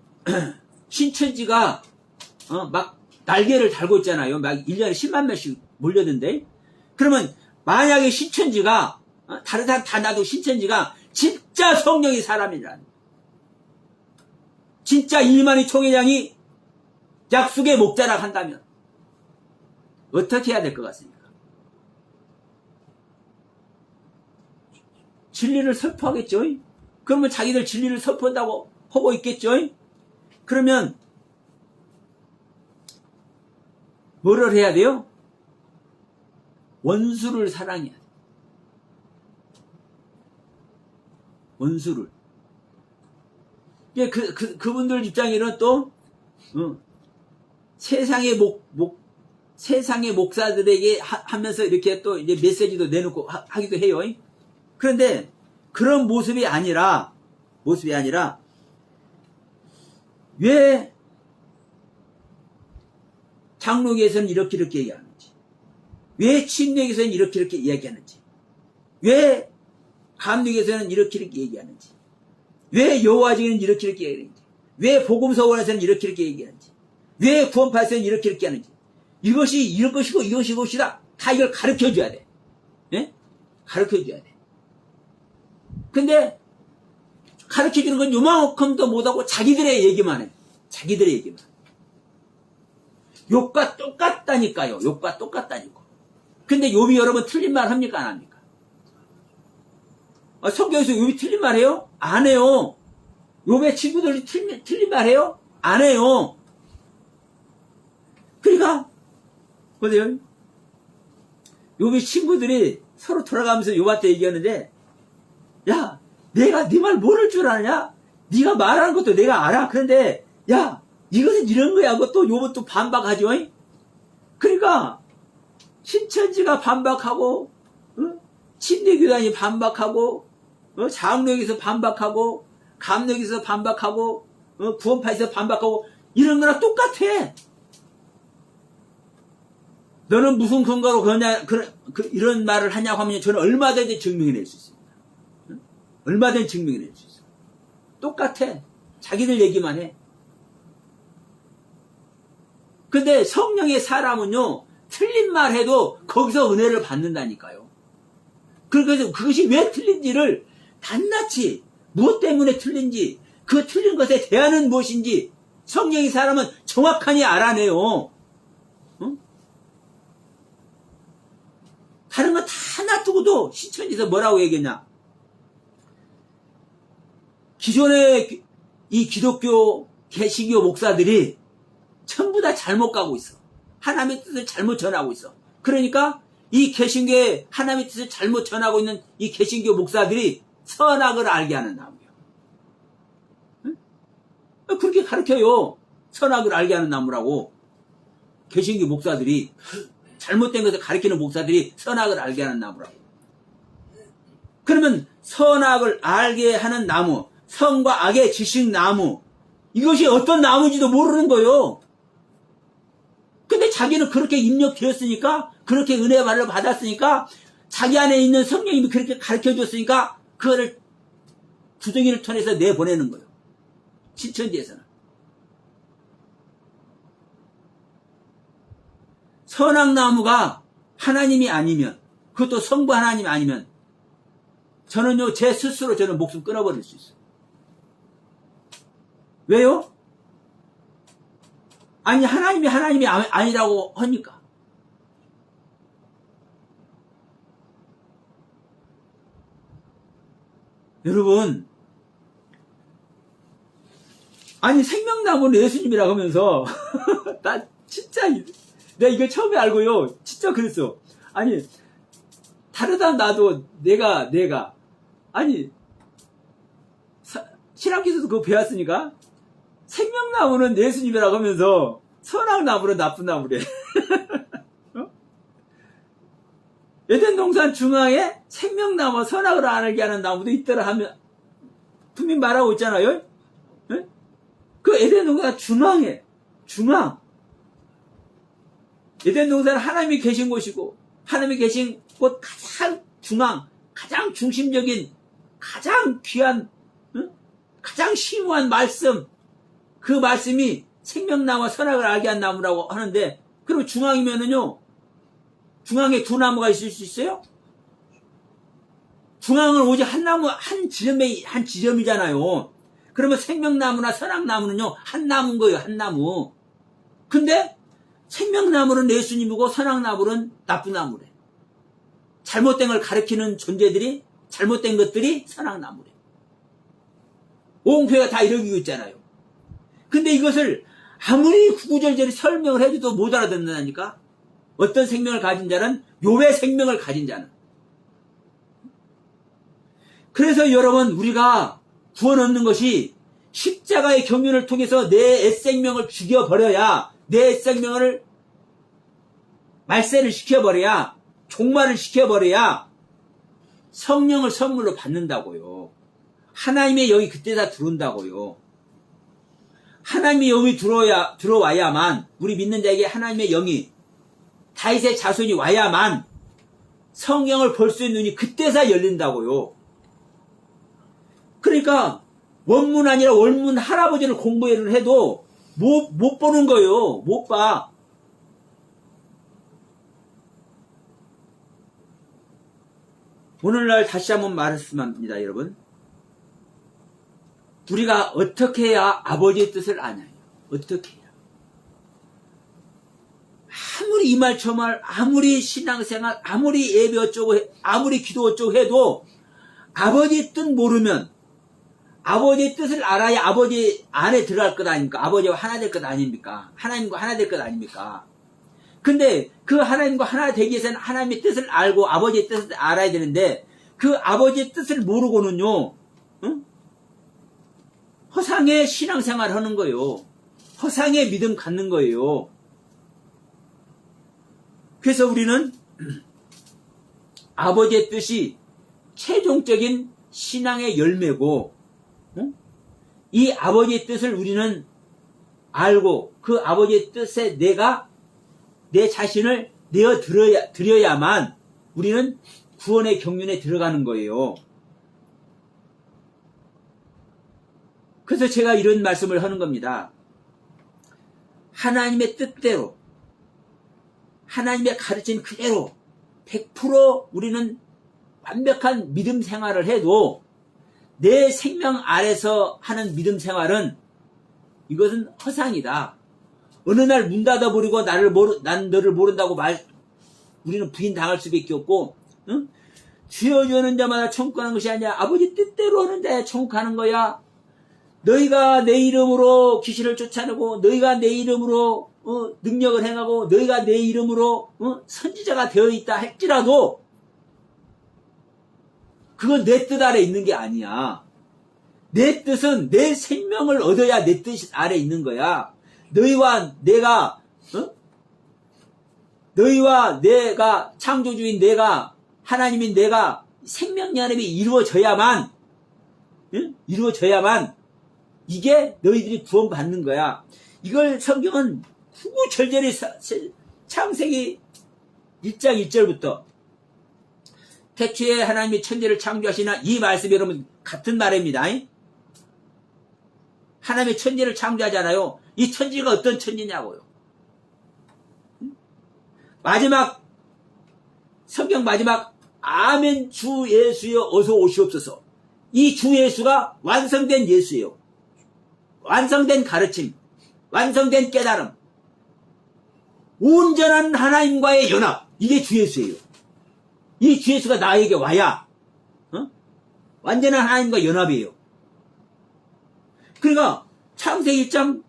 신천지가 막 날개를 달고 있잖아요. 막 1년에 10만 명씩 몰려든데. 그러면 만약에 신천지가 다른 사람 다 놔도 신천지가 진짜 성령의 사람이라는, 진짜 이만희 총회장이 약속의 목자라 한다면 어떻게 해야 될 것 같습니까? 진리를 선포하겠죠? 그러면 자기들 진리를 선포한다고 하고 있겠죠? 그러면 뭐를 해야 돼요? 원수를 사랑해야 돼요. 원수를. 그분들 입장에는 또 세상의 목사들에게 하면서 이렇게 또 이제 메시지도 내놓고 하기도 해요. 그런데 그런 모습이 아니라 왜 장로교에서는 이렇게 얘기하는지, 왜 침례기에서는 이렇게 이야기하는지, 왜 감리기에서는 이렇게 얘기하는지, 왜 여호와지기는 이렇게 얘기하는지, 왜 복음서원에서는 이렇게 얘기하는지, 왜 구원파에서는 이렇게 하는지, 이것이 이런 것이고 이것이 이것이다. 다 이걸 가르쳐줘야 돼. 예? 가르쳐줘야 돼. 근데 가르쳐주는 건 요만큼도 못하고 자기들의 얘기만 해. 자기들의 얘기만. 욕과 똑같다니까요. 욕과 똑같다니까. 근데 욥이 여러분 틀린 말 합니까? 안 합니까? 성경에서 욥이 틀린 말 해요? 안 해요. 욥의 친구들이 틀린 말 해요? 안 해요. 그러니까 보세요. 욥의 친구들이 서로 돌아가면서 욥한테 얘기하는데, 야, 내가 네 말 모를 줄 아냐? 네가 말하는 것도 내가 알아. 그런데 야, 이것은 이런 거야 하고 또 욥은 또 반박하죠. 그러니까 신천지가 반박하고, 침례교단이 반박하고, 장로에서 반박하고, 감로에서 반박하고, 구원파에서 반박하고, 이런 거랑 똑같아. 너는 무슨 근거로 그러냐, 이런 말을 하냐고 하면 저는 얼마든지 증명해낼 수 있습니다. 얼마든지 증명해낼 수 있어요. 똑같아. 자기들 얘기만 해. 근데 성령의 사람은요, 틀린 말 해도 거기서 은혜를 받는다니까요. 그래서 그것이 왜 틀린지를 낱낱이, 무엇 때문에 틀린지, 그 틀린 것에 대안은 무엇인지 성령의 사람은 정확하게 알아내요. 다른 거 다 놔두고도 신천지에서 뭐라고 얘기했냐. 기존의 이 기독교 개신교 목사들이 전부 다 잘못 가고 있어. 하나님의 뜻을 잘못 전하고 있어. 그러니까 이 개신교에 하나님의 뜻을 잘못 전하고 있는 이 개신교 목사들이 선악을 알게 하는 나무예요. 응? 그렇게 가르쳐요. 선악을 알게 하는 나무라고. 개신교 목사들이 잘못된 것을 가르치는 목사들이 선악을 알게 하는 나무라고. 그러면 선악을 알게 하는 나무, 선과 악의 지식 나무, 이것이 어떤 나무인지도 모르는 거예요. 근데 자기는 그렇게 입력되었으니까, 그렇게 은혜의 말을 받았으니까, 자기 안에 있는 성령님이 그렇게 가르쳐줬으니까 그거를 구덩이를 통해서 내보내는 거예요. 신천지에서는. 선악나무가 하나님이 아니면, 그것도 성부 하나님이 아니면 저는요, 제 스스로 저는 목숨 끊어버릴 수 있어요. 왜요? 아니, 하나님이 아니라고 하니까. 여러분, 아니, 생명나무는 예수님이라고 하면서, 나 진짜, 내가 이걸 처음에 알고요. 진짜 그랬어. 아니, 다르다 나도 내가, 아니, 신학기에서도 그거 배웠으니까, 생명나무는 예수님이라고 하면서, 선악나무는 나쁜 나무래. 에덴 동산 중앙에 생명나무, 선악을 안 알게 하는 나무도 있더라 하면, 분명히 말하고 있잖아요. 네? 그 에덴 동산 중앙에, 에덴 동산은 하나님이 계신 곳이고, 하나님이 계신 곳 가장 중앙, 가장 중심적인, 가장 귀한, 가장 심오한 말씀, 그 말씀이 생명나무와 선악을 알게 한 나무라고 하는데, 그리고 중앙이면은요, 중앙에 두 나무가 있을 수 있어요? 중앙은 오직 한 나무, 한 지점이잖아요. 그러면 생명나무나 선악나무는요, 한 나무인 거예요, 한 나무. 근데, 생명나무는 예수님이고, 선악나무는 나쁜 나무래. 잘못된 걸 가리키는 존재들이, 잘못된 것들이 선악나무래. 온 교회가 다 이러고 있잖아요. 근데 이것을 아무리 구구절절히 설명을 해줘도 못 알아듣는다니까? 어떤 생명을 가진 자는, 욥의 생명을 가진 자는. 그래서 여러분, 우리가 구원 얻는 것이 십자가의 경륜을 통해서 내 옛생명을 죽여버려야, 내 옛생명을 말세를 시켜버려야, 종말을 시켜버려야 성령을 선물로 받는다고요. 하나님의 영이 그때 다 들어온다고요. 하나님의 영이 들어와야만 우리 믿는 자에게 하나님의 영이 다윗의 자손이 와야만 성경을 볼 수 있는 눈이 그때서 열린다고요. 그러니까 원문 아니라 원문 할아버지를 공부를 해도 못 보는 거예요. 못 봐. 오늘날 다시 한번 말했습니다, 여러분. 우리가 어떻게 해야 아버지의 뜻을 아냐요? 어떻게 해야? 아무리 이 말 저 말, 아무리 신앙생활, 아무리 예배 어쩌고, 아무리 기도 어쩌고 해도 아버지의 뜻 모르면 아버지의 뜻을 알아야 아버지 안에 들어갈 것 아닙니까? 아버지와 하나 될 것 아닙니까? 하나님과 하나 될 것 아닙니까? 근데 그 하나님과 하나 되기 위해서는 하나님의 뜻을 알고 아버지의 뜻을 알아야 되는데 그 아버지의 뜻을 모르고는요, 응? 허상의 신앙생활 하는 거예요. 허상의 믿음 갖는 거예요. 그래서 우리는 아버지의 뜻이 최종적인 신앙의 열매고, 응? 이 아버지의 뜻을 우리는 알고 그 아버지의 뜻에 내 자신을 내어 드려야만 우리는 구원의 경륜에 들어가는 거예요. 그래서 제가 이런 말씀을 하는 겁니다. 하나님의 뜻대로, 하나님의 가르침 그대로 100% 우리는 완벽한 믿음 생활을 해도 내 생명 아래서 하는 믿음 생활은 이것은 허상이다. 어느 날 문 닫아버리고 난 너를 모른다고 우리는 부인당할 수밖에 없고, 응? 주여 주는 자마다 천국 가는 것이 아니라 아버지 뜻대로 하는 자야 천국 가는 거야. 너희가 내 이름으로 귀신을 쫓아내고 너희가 내 이름으로 능력을 행하고 너희가 내 이름으로 선지자가 되어 있다 할지라도 그건 내 뜻 아래 있는 게 아니야. 내 뜻은 내 생명을 얻어야 내 뜻 아래 있는 거야. 너희와 내가 창조주인 내가 하나님인 내가 생명 연합이 이루어져야만 이게 너희들이 구원받는 거야. 이걸 성경은 구구절절히 창세기 1장 1절부터 태초에 하나님이 천지를 창조하시나 이 말씀이 여러분 같은 말입니다. 하나님이 천지를 창조하잖아요. 이 천지가 어떤 천지냐고요. 성경 마지막 아멘 주 예수여 어서 오시옵소서. 이 주 예수가 완성된 예수예요. 완성된 가르침, 완성된 깨달음, 온전한 하나님과의 연합, 이게 주 예수예요. 이 주 예수가 나에게 와야 완전한 하나님과 연합이에요. 그러니까 창세기 1장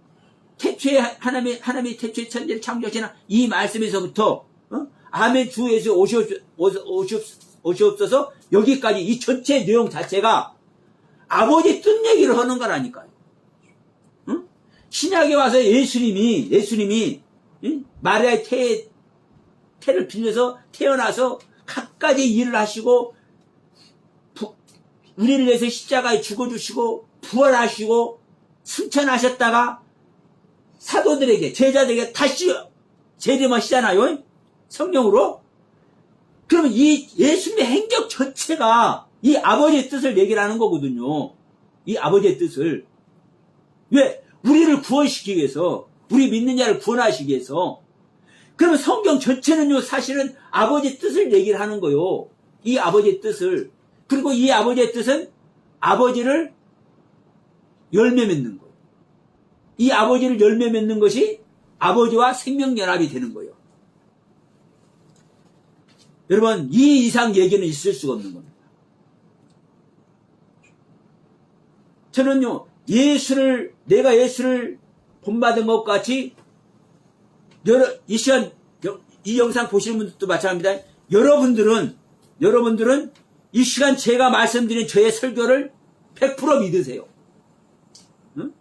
태초에 하나님이 태초에 천지를 창조하시나 이 말씀에서부터 아멘 주 예수 오시옵소서 여기까지 이 전체 내용 자체가 아버지 뜻 얘기를 하는 거라니까요. 응? 신약에 와서 예수님이 마리아의 태를 빌려서 태어나서 갖가지 일을 하시고 우리를 위해서 십자가에 죽어주시고 부활하시고 승천하셨다가 사도들에게 제자들에게 다시 재림하시잖아요. 성령으로. 그러면 이 예수님의 행적 전체가 이 아버지의 뜻을 얘기를 하는 거거든요. 이 아버지의 뜻을. 왜? 우리를 구원시키기 위해서, 우리 믿는 자를 구원하시기 위해서. 그러면 성경 전체는요, 사실은 아버지의 뜻을 얘기를 하는 거요. 이 아버지의 뜻을. 그리고 이 아버지의 뜻은 아버지를 열매 맺는 거예요. 이 아버지를 열매 맺는 것이 아버지와 생명연합이 되는 거예요. 여러분, 이 이상 얘기는 있을 수가 없는 겁니다. 저는요, 내가 예수를 본받은 것 같이, 이 시간, 이 영상 보시는 분들도 마찬가지입니다. 여러분들은 이 시간 제가 말씀드린 저의 설교를 100% 믿으세요. 응?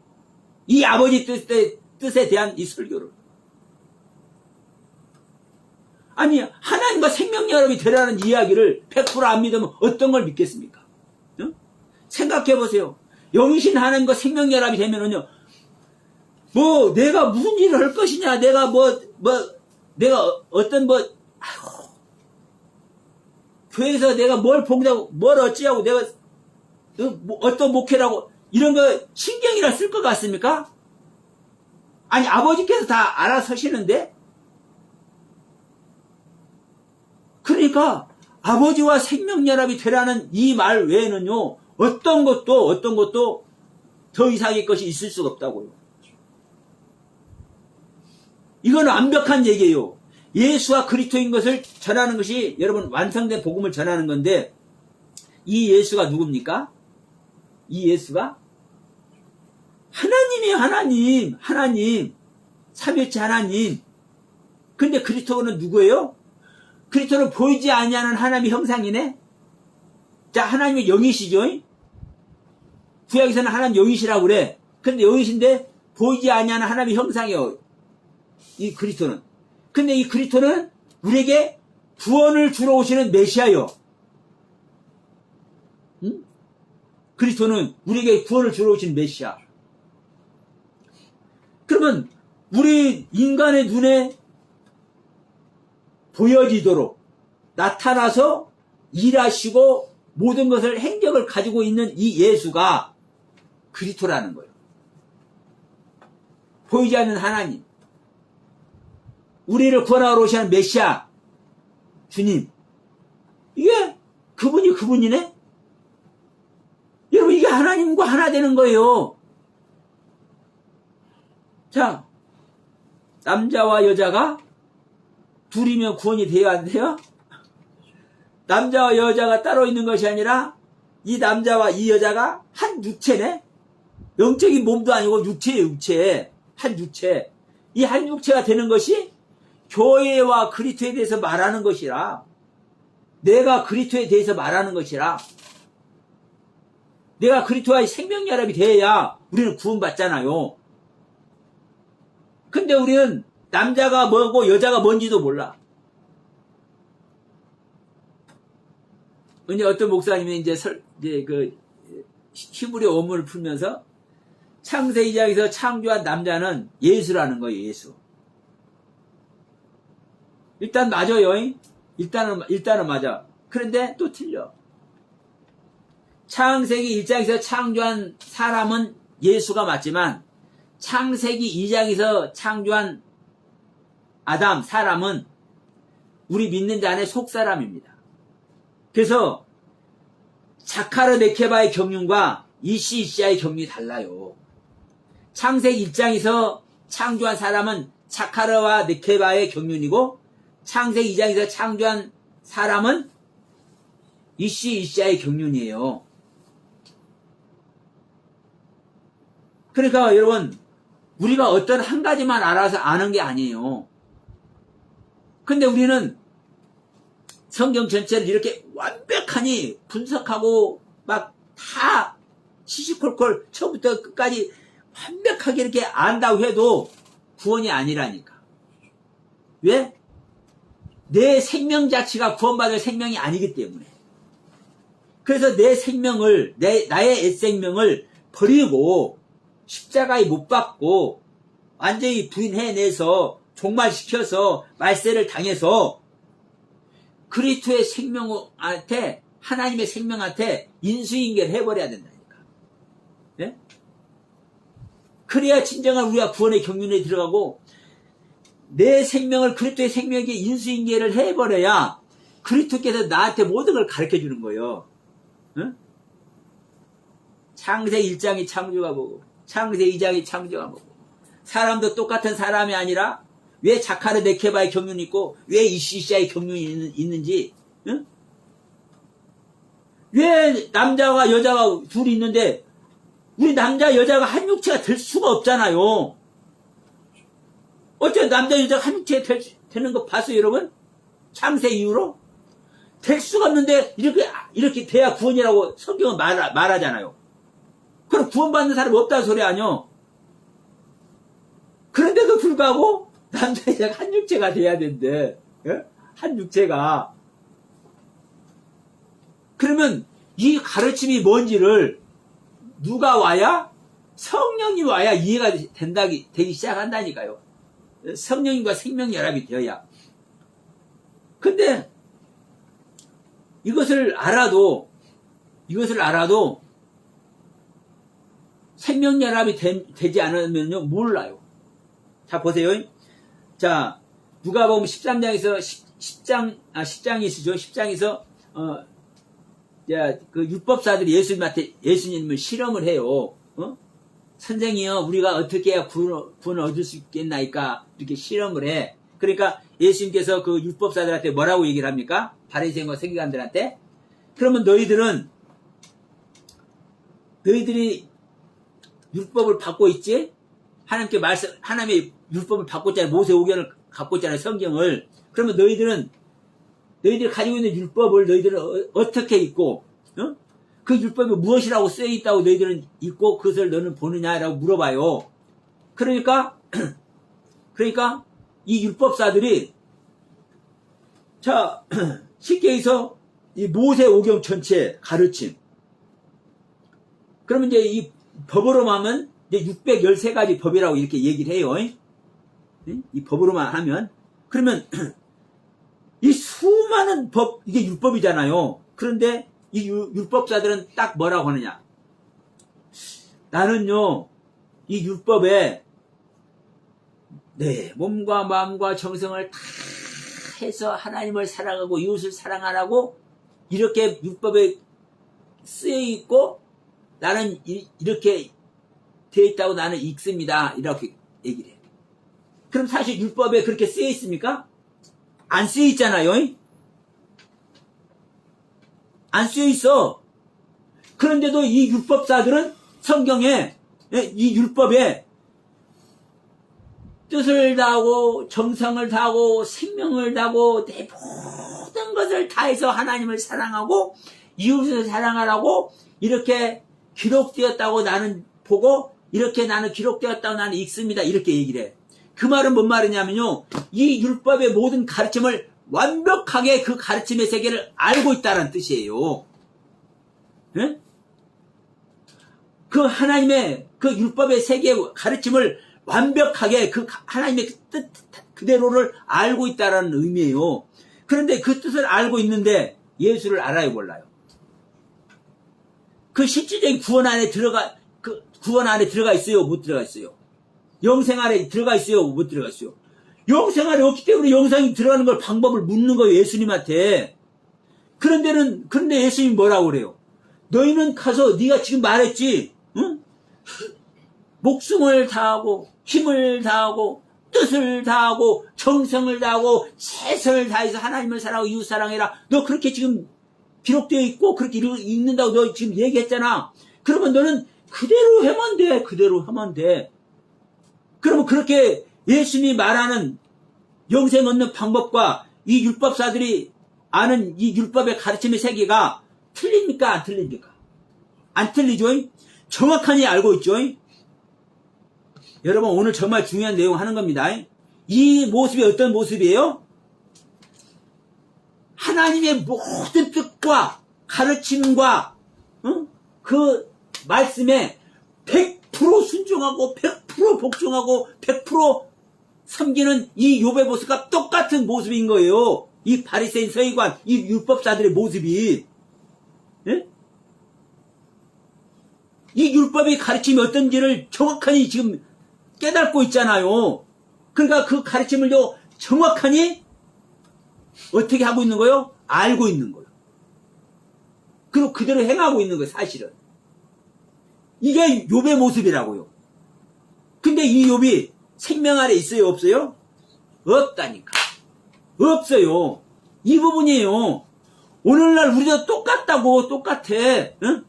이 아버지 뜻에 대한 이 설교를. 아니, 하나님과 생명연합이 되라는 이야기를 100% 안 믿으면 어떤 걸 믿겠습니까? 응? 생각해 보세요. 영신 하나님과 생명연합이 되면은요, 내가 무슨 일을 할 것이냐, 내가 내가 어떤 아이고, 교회에서 내가 뭘 봉사하고 뭘 어찌하고 내가 어떤 목회라고 이런 거 신경이라 쓸 것 같습니까? 아니 아버지께서 다 알아서시는데. 그러니까 아버지와 생명연합이 되라는 이 말 외에는요 어떤 것도 더 이상의 것이 있을 수가 없다고요. 이건 완벽한 얘기예요. 예수와 그리스도인 것을 전하는 것이 여러분 완성된 복음을 전하는 건데, 이 예수가 누굽니까? 이 예수가 하나님이에요. 하나님 삼위일체 하나님. 근데 그리스도는 누구예요? 그리스도는 보이지 아니하는 하나님의 형상이네. 자, 하나님의 영이시죠. 구약에서는 하나님 영이시라고 그래. 근데 영이신데 보이지 아니하는 하나님의 형상이에요, 이 그리스도는. 근데 이 그리스도는 우리에게 구원을 주러 오시는 메시아요. 응? 그리스도는 우리에게 구원을 주러 오신 메시아. 그러면 우리 인간의 눈에 보여지도록 나타나서 일하시고 모든 것을 행적을 가지고 있는 이 예수가 그리스도라는 거예요. 보이지 않는 하나님, 우리를 구원하러 오시는 메시아 주님, 이게 그분이네. 여러분, 이게 하나님과 하나 되는 거예요. 자, 남자와 여자가 둘이면 구원이 돼야 안 돼요? 남자와 여자가 따로 있는 것이 아니라 이 남자와 이 여자가 한 육체네. 영적인 몸도 아니고 육체예요. 육체. 한 육체. 이 한 육체가 되는 것이 교회와 그리스도에 대해서 말하는 것이라, 내가 그리스도에 대해서 말하는 것이라, 내가 그리스도와의 생명연합이 돼야 우리는 구원받잖아요. 근데 우리는 남자가 뭐고 여자가 뭔지도 몰라. 근데 어떤 목사님이 이제 그 히브리 원문을 풀면서 창세기 2장에서 창조한 남자는 예수라는 거예요. 예수. 일단 맞아요. 일단은 맞아. 그런데 또 틀려. 창세기 1장에서 창조한 사람은 예수가 맞지만 창세기 2장에서 창조한 아담, 사람은 우리 믿는 자 안에 속사람입니다. 그래서 자카르 네케바의 경륜과 이시이시아의 경륜이 달라요. 창세기 1장에서 창조한 사람은 자카르와 네케바의 경륜이고, 창세기 2장에서 창조한 사람은 이시이시아의 경륜이에요. 그러니까 여러분, 우리가 어떤 한 가지만 알아서 아는 게 아니에요. 근데 우리는 성경 전체를 이렇게 완벽하니 분석하고 막 다 시시콜콜 처음부터 끝까지 완벽하게 이렇게 안다고 해도 구원이 아니라니까. 왜? 내 생명 자체가 구원받을 생명이 아니기 때문에. 그래서 내 생명을, 나의 옛생명을 버리고 십자가에 못 박고 완전히 부인해내서 종말시켜서 말세를 당해서 그리스도의 생명한테, 하나님의 생명한테 인수인계를 해버려야 된다니까. 네? 그래야 진정한 우리가 구원의 경륜에 들어가고, 내 생명을 그리스도의 생명에게 인수인계를 해버려야 그리스도께서 나한테 모든 걸 가르쳐주는 거예요. 응? 창세기 1장이 창조가 보고 창세기 2장이 창조가 보고, 사람도 똑같은 사람이 아니라 왜 자카르 네케바의 경륜이 있고 왜 이시시아의 경륜이 있는지, 응? 왜 남자와 여자가 둘이 있는데 우리 남자 여자가 한 육체가 될 수가 없잖아요. 어째 남자 여자가 한 육체가 되는 거 봤어요, 여러분? 창세 이후로 될 수가 없는데 이렇게 돼야 구원이라고 성경은 말하잖아요. 그럼 구원받는 사람이 없다는 소리 아니요? 그런데도 불구하고 남자 여자가 한 육체가 돼야 된대. 예? 한 육체가. 그러면 이 가르침이 뭔지를 누가 와야? 성령이 와야 이해가 되기 시작한다니까요. 성령님과 생명연합이 되어야. 근데 이것을 알아도 생명연합이 되지 않으면요 몰라요. 자 보세요. 자 누가복음 13장에서 10장이시죠. 10장에서 그 율법사들이 예수님을 실험을 해요. 선생이요, 우리가 어떻게 해야 구원을 얻을 수 있겠나이까? 이렇게 실험을 해. 그러니까 예수님께서 그 율법사들한테 뭐라고 얘기를 합니까? 바리새인과 서기관들한테. 그러면 너희들이 율법을 받고 있지? 하나님의 율법을 받고 있잖아요. 모세 오경을 갖고 있잖아요. 성경을. 그러면 너희들이 가지고 있는 율법을 너희들은 어떻게 읽고, 그 율법이 무엇이라고 쓰여있다고 너희들은 읽고 그것을 너는 보느냐라고 물어봐요. 그러니까 이 율법사들이, 자, 쉽게 해서 이 모세 오경 전체 가르침. 그러면 이제 이 법으로 하면 이제 613가지 법이라고 이렇게 얘기를 해요. 이 법으로만 하면. 그러면 이 수많은 법, 이게 율법이잖아요. 그런데 이 율법사들은 딱 뭐라고 하느냐. 나는요, 이 율법에 내 몸과 마음과 정성을 다 해서 하나님을 사랑하고 이웃을 사랑하라고 이렇게 율법에 쓰여 있고 나는 이렇게 되어 있다고 나는 읽습니다. 이렇게 얘기를 해요. 그럼 사실 율법에 그렇게 쓰여 있습니까? 안 쓰여 있잖아요. 안 쓰여 있어. 그런데도 이 율법사들은 성경에, 이 율법에 뜻을 다하고 정성을 다하고 생명을 다하고 내 모든 것을 다해서 하나님을 사랑하고 이웃을 사랑하라고 이렇게 기록되었다고 나는 보고 이렇게 나는 기록되었다고 나는 읽습니다. 이렇게 얘기를 해. 그 말은 뭔 말이냐면요. 이 율법의 모든 가르침을 완벽하게 그 가르침의 세계를 알고 있다는 뜻이에요. 네? 그 하나님의 그 율법의 세계의 가르침을 완벽하게 그 하나님의 뜻 그대로를 알고 있다는 의미예요. 그런데 그 뜻을 알고 있는데 예수를 알아요, 몰라요? 그 실질적인 구원 안에 들어가 있어요, 못 들어가 있어요? 영생 안에 들어가 있어요, 못 들어가 있어요? 영생 안에 없기 때문에 영생이 들어가는 걸 방법을 묻는 거예요, 예수님한테. 그런데 예수님이 뭐라고 그래요? 너희는 가서 네가 지금 말했지, 응? 목숨을 다하고 힘을 다하고 뜻을 다하고 정성을 다하고 최선을 다해서 하나님을 사랑하고 이웃 사랑해라. 너 그렇게 지금 기록되어 있고 그렇게 읽는다고 너 지금 얘기했잖아. 그러면 너는 그대로 하면 돼. 그대로 하면 돼. 그러면 그렇게 예수님이 말하는 영생 얻는 방법과 이 율법사들이 아는 이 율법의 가르침의 세계가 틀립니까? 안 틀립니까? 안 틀리죠? 정확하게 알고 있죠? 여러분 오늘 정말 중요한 내용 하는 겁니다. 이 모습이 어떤 모습이에요? 하나님의 모든 뜻과 가르침과 그 말씀에 100% 순종하고 100% 복종하고 100% 섬기는 이 욥의 모습과 똑같은 모습인 거예요. 이 바리새인 서기관 이 율법사들의 모습이. 예? 이 율법의 가르침이 어떤지를 정확하게 지금 깨닫고 있잖아요. 그러니까 그 가르침을요 정확하게 어떻게 하고 있는 거예요? 알고 있는 거예요. 그리고 그대로 행하고 있는 거예요, 사실은. 이게 욥의 모습이라고요. 근데 이 욥이 생명 아래 있어요, 없어요? 없다니까. 없어요. 이 부분이에요. 오늘날 우리도 똑같아. 응?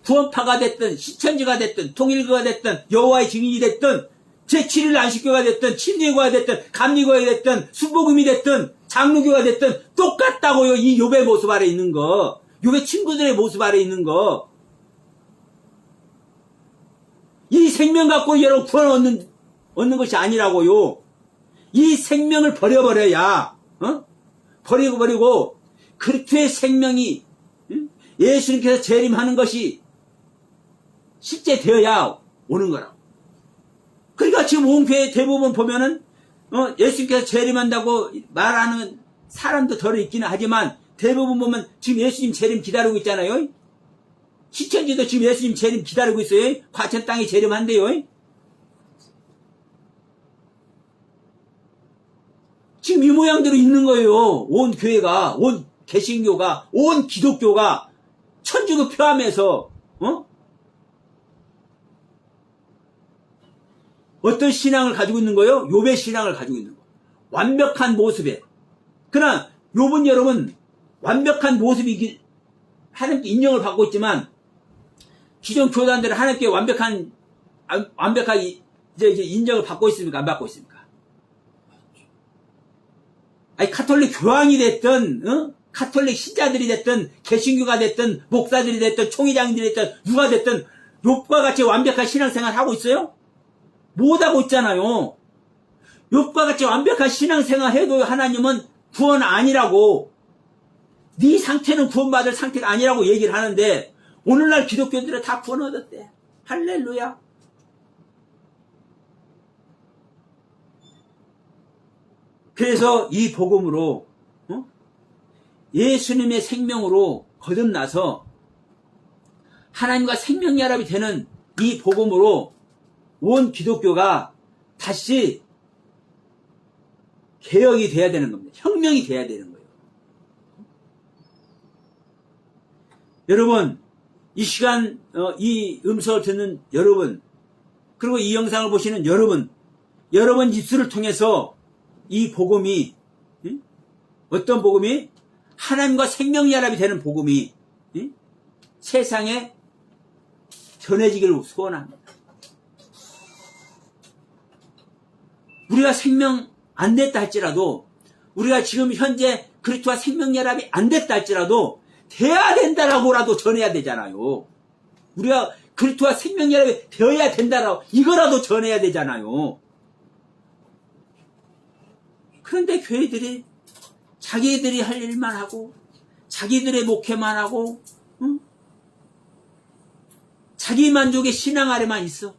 구원파가 됐든 시천지가 됐든 통일교가 됐든 여호와의 증인이 됐든 제7일 안식교가 됐든 침례교가 됐든 감리교가 됐든 순복음이 됐든 장로교가 됐든 똑같다고요. 이 욥의 모습 아래 있는 거. 욥의 친구들의 모습 아래 있는 거. 이 생명 갖고 여러분 구원 얻는 것이 아니라고요. 이 생명을 버려버려야 버리고 그리스도의 생명이 예수님께서 재림하는 것이 실제 되어야 오는 거라고. 그러니까 지금 온 교회 대부분 보면은 예수님께서 재림한다고 말하는 사람도 덜어 있기는 하지만 대부분 보면 지금 예수님 재림 기다리고 있잖아요. 시천지도 지금 예수님 재림 기다리고 있어요. 과천 땅에 재림한대요. 지금 이 모양대로 있는 거예요. 온 교회가, 온 개신교가, 온 기독교가 천주교 표함해서 어떤 신앙을 가지고 있는 거예요? 욥의 신앙을 가지고 있는 거예요. 완벽한 모습에. 그러나 욥은 여러분 완벽한 모습이 하나님께 인정을 받고 있지만 기존 교단들은 하나님께 완벽하게 이제 인정을 받고 있습니까? 안 받고 있습니까? 아니 카톨릭 교황이 됐든 카톨릭 신자들이 됐든 개신교가 됐든 목사들이 됐든 총회장들이 됐든 누가 됐든 욥과 같이 완벽한 신앙생활 하고 있어요? 못하고 있잖아요. 욥과 같이 완벽한 신앙생활 해도 하나님은 구원 아니라고, 네 상태는 구원받을 상태가 아니라고 얘기를 하는데 오늘날 기독교인들은 다 구원 얻었대. 할렐루야. 그래서 이 복음으로 예수님의 생명으로 거듭나서 하나님과 생명연합이 되는 이 복음으로 온 기독교가 다시 개혁이 돼야 되는 겁니다. 혁명이 돼야 되는 거예요. 여러분, 이 시간 이 음성을 듣는 여러분, 그리고 이 영상을 보시는 여러분 입술을 통해서 이 복음이, 어떤 복음이? 하나님과 생명연합이 되는 복음이 세상에 전해지기를 소원합니다. 우리가 생명 안 됐다 할지라도, 우리가 지금 현재 그리스도와 생명연합이 안 됐다 할지라도 돼야 된다라고라도 전해야 되잖아요. 우리가 그리스도와 생명연합이 되어야 된다라고 이거라도 전해야 되잖아요. 그런데 교회들이 자기들이 할 일만 하고 자기들의 목회만 하고 자기 만족의 신앙 아래만 있어.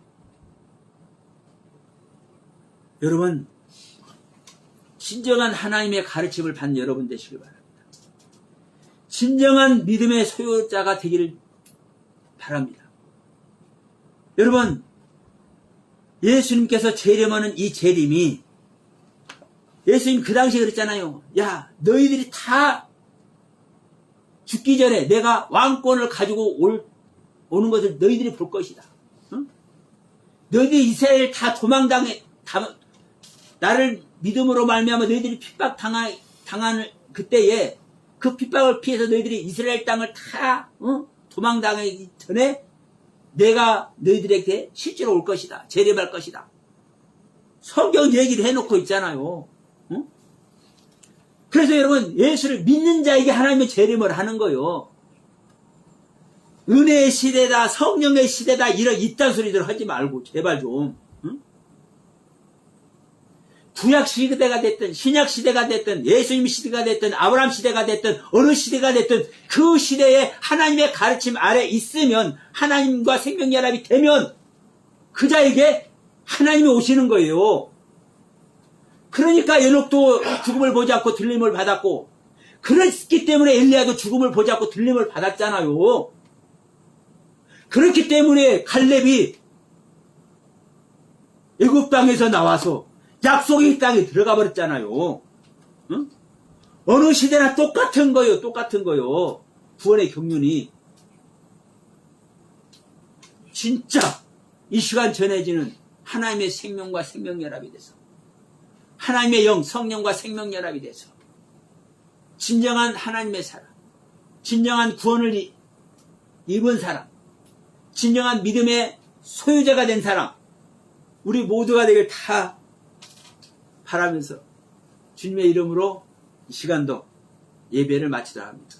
여러분, 진정한 하나님의 가르침을 받는 여러분 되시길 바랍니다. 진정한 믿음의 소유자가 되기를 바랍니다. 여러분, 예수님께서 재림하는 이 재림이, 예수님 그 당시에 그랬잖아요. 야, 너희들이 다 죽기 전에 내가 왕권을 가지고 오는 것을 너희들이 볼 것이다. 너희들이 이스라엘 다 나를 믿음으로 말미암아 너희들이 핍박당하는 그때에 그 핍박을 피해서 너희들이 이스라엘 땅을 다 도망당하기 전에 내가 너희들에게 실제로 올 것이다. 재림할 것이다. 성경 얘기를 해놓고 있잖아요. 그래서 여러분, 예수를 믿는 자에게 하나님의 재림을 하는 거예요. 은혜의 시대다, 성령의 시대다, 이런 이딴 소리들 하지 말고 제발 좀. 구약 시대가 됐든 신약 시대가 됐든 예수님 시대가 됐든 아브라함 시대가 됐든 어느 시대가 됐든 그 시대에 하나님의 가르침 아래 있으면, 하나님과 생명연합이 되면 그 자에게 하나님이 오시는 거예요. 그러니까 에녹도 죽음을 보지 않고 들림을 받았고, 그렇기 때문에 엘리야도 죽음을 보지 않고 들림을 받았잖아요. 그렇기 때문에 갈렙이 애굽 땅에서 나와서 약속의 땅에 들어가 버렸잖아요. 응? 어느 시대나 똑같은 거요. 똑같은 거요. 구원의 경륜이. 진짜 이 시간 전해지는 하나님의 생명과 생명연합이 돼서, 하나님의 영, 성령과 생명연합이 돼서 진정한 하나님의 사람, 진정한 구원을 입은 사람, 진정한 믿음의 소유자가 된 사람, 우리 모두가 되길 다 바라면서 주님의 이름으로 이 시간도 예배를 마치도록 합니다.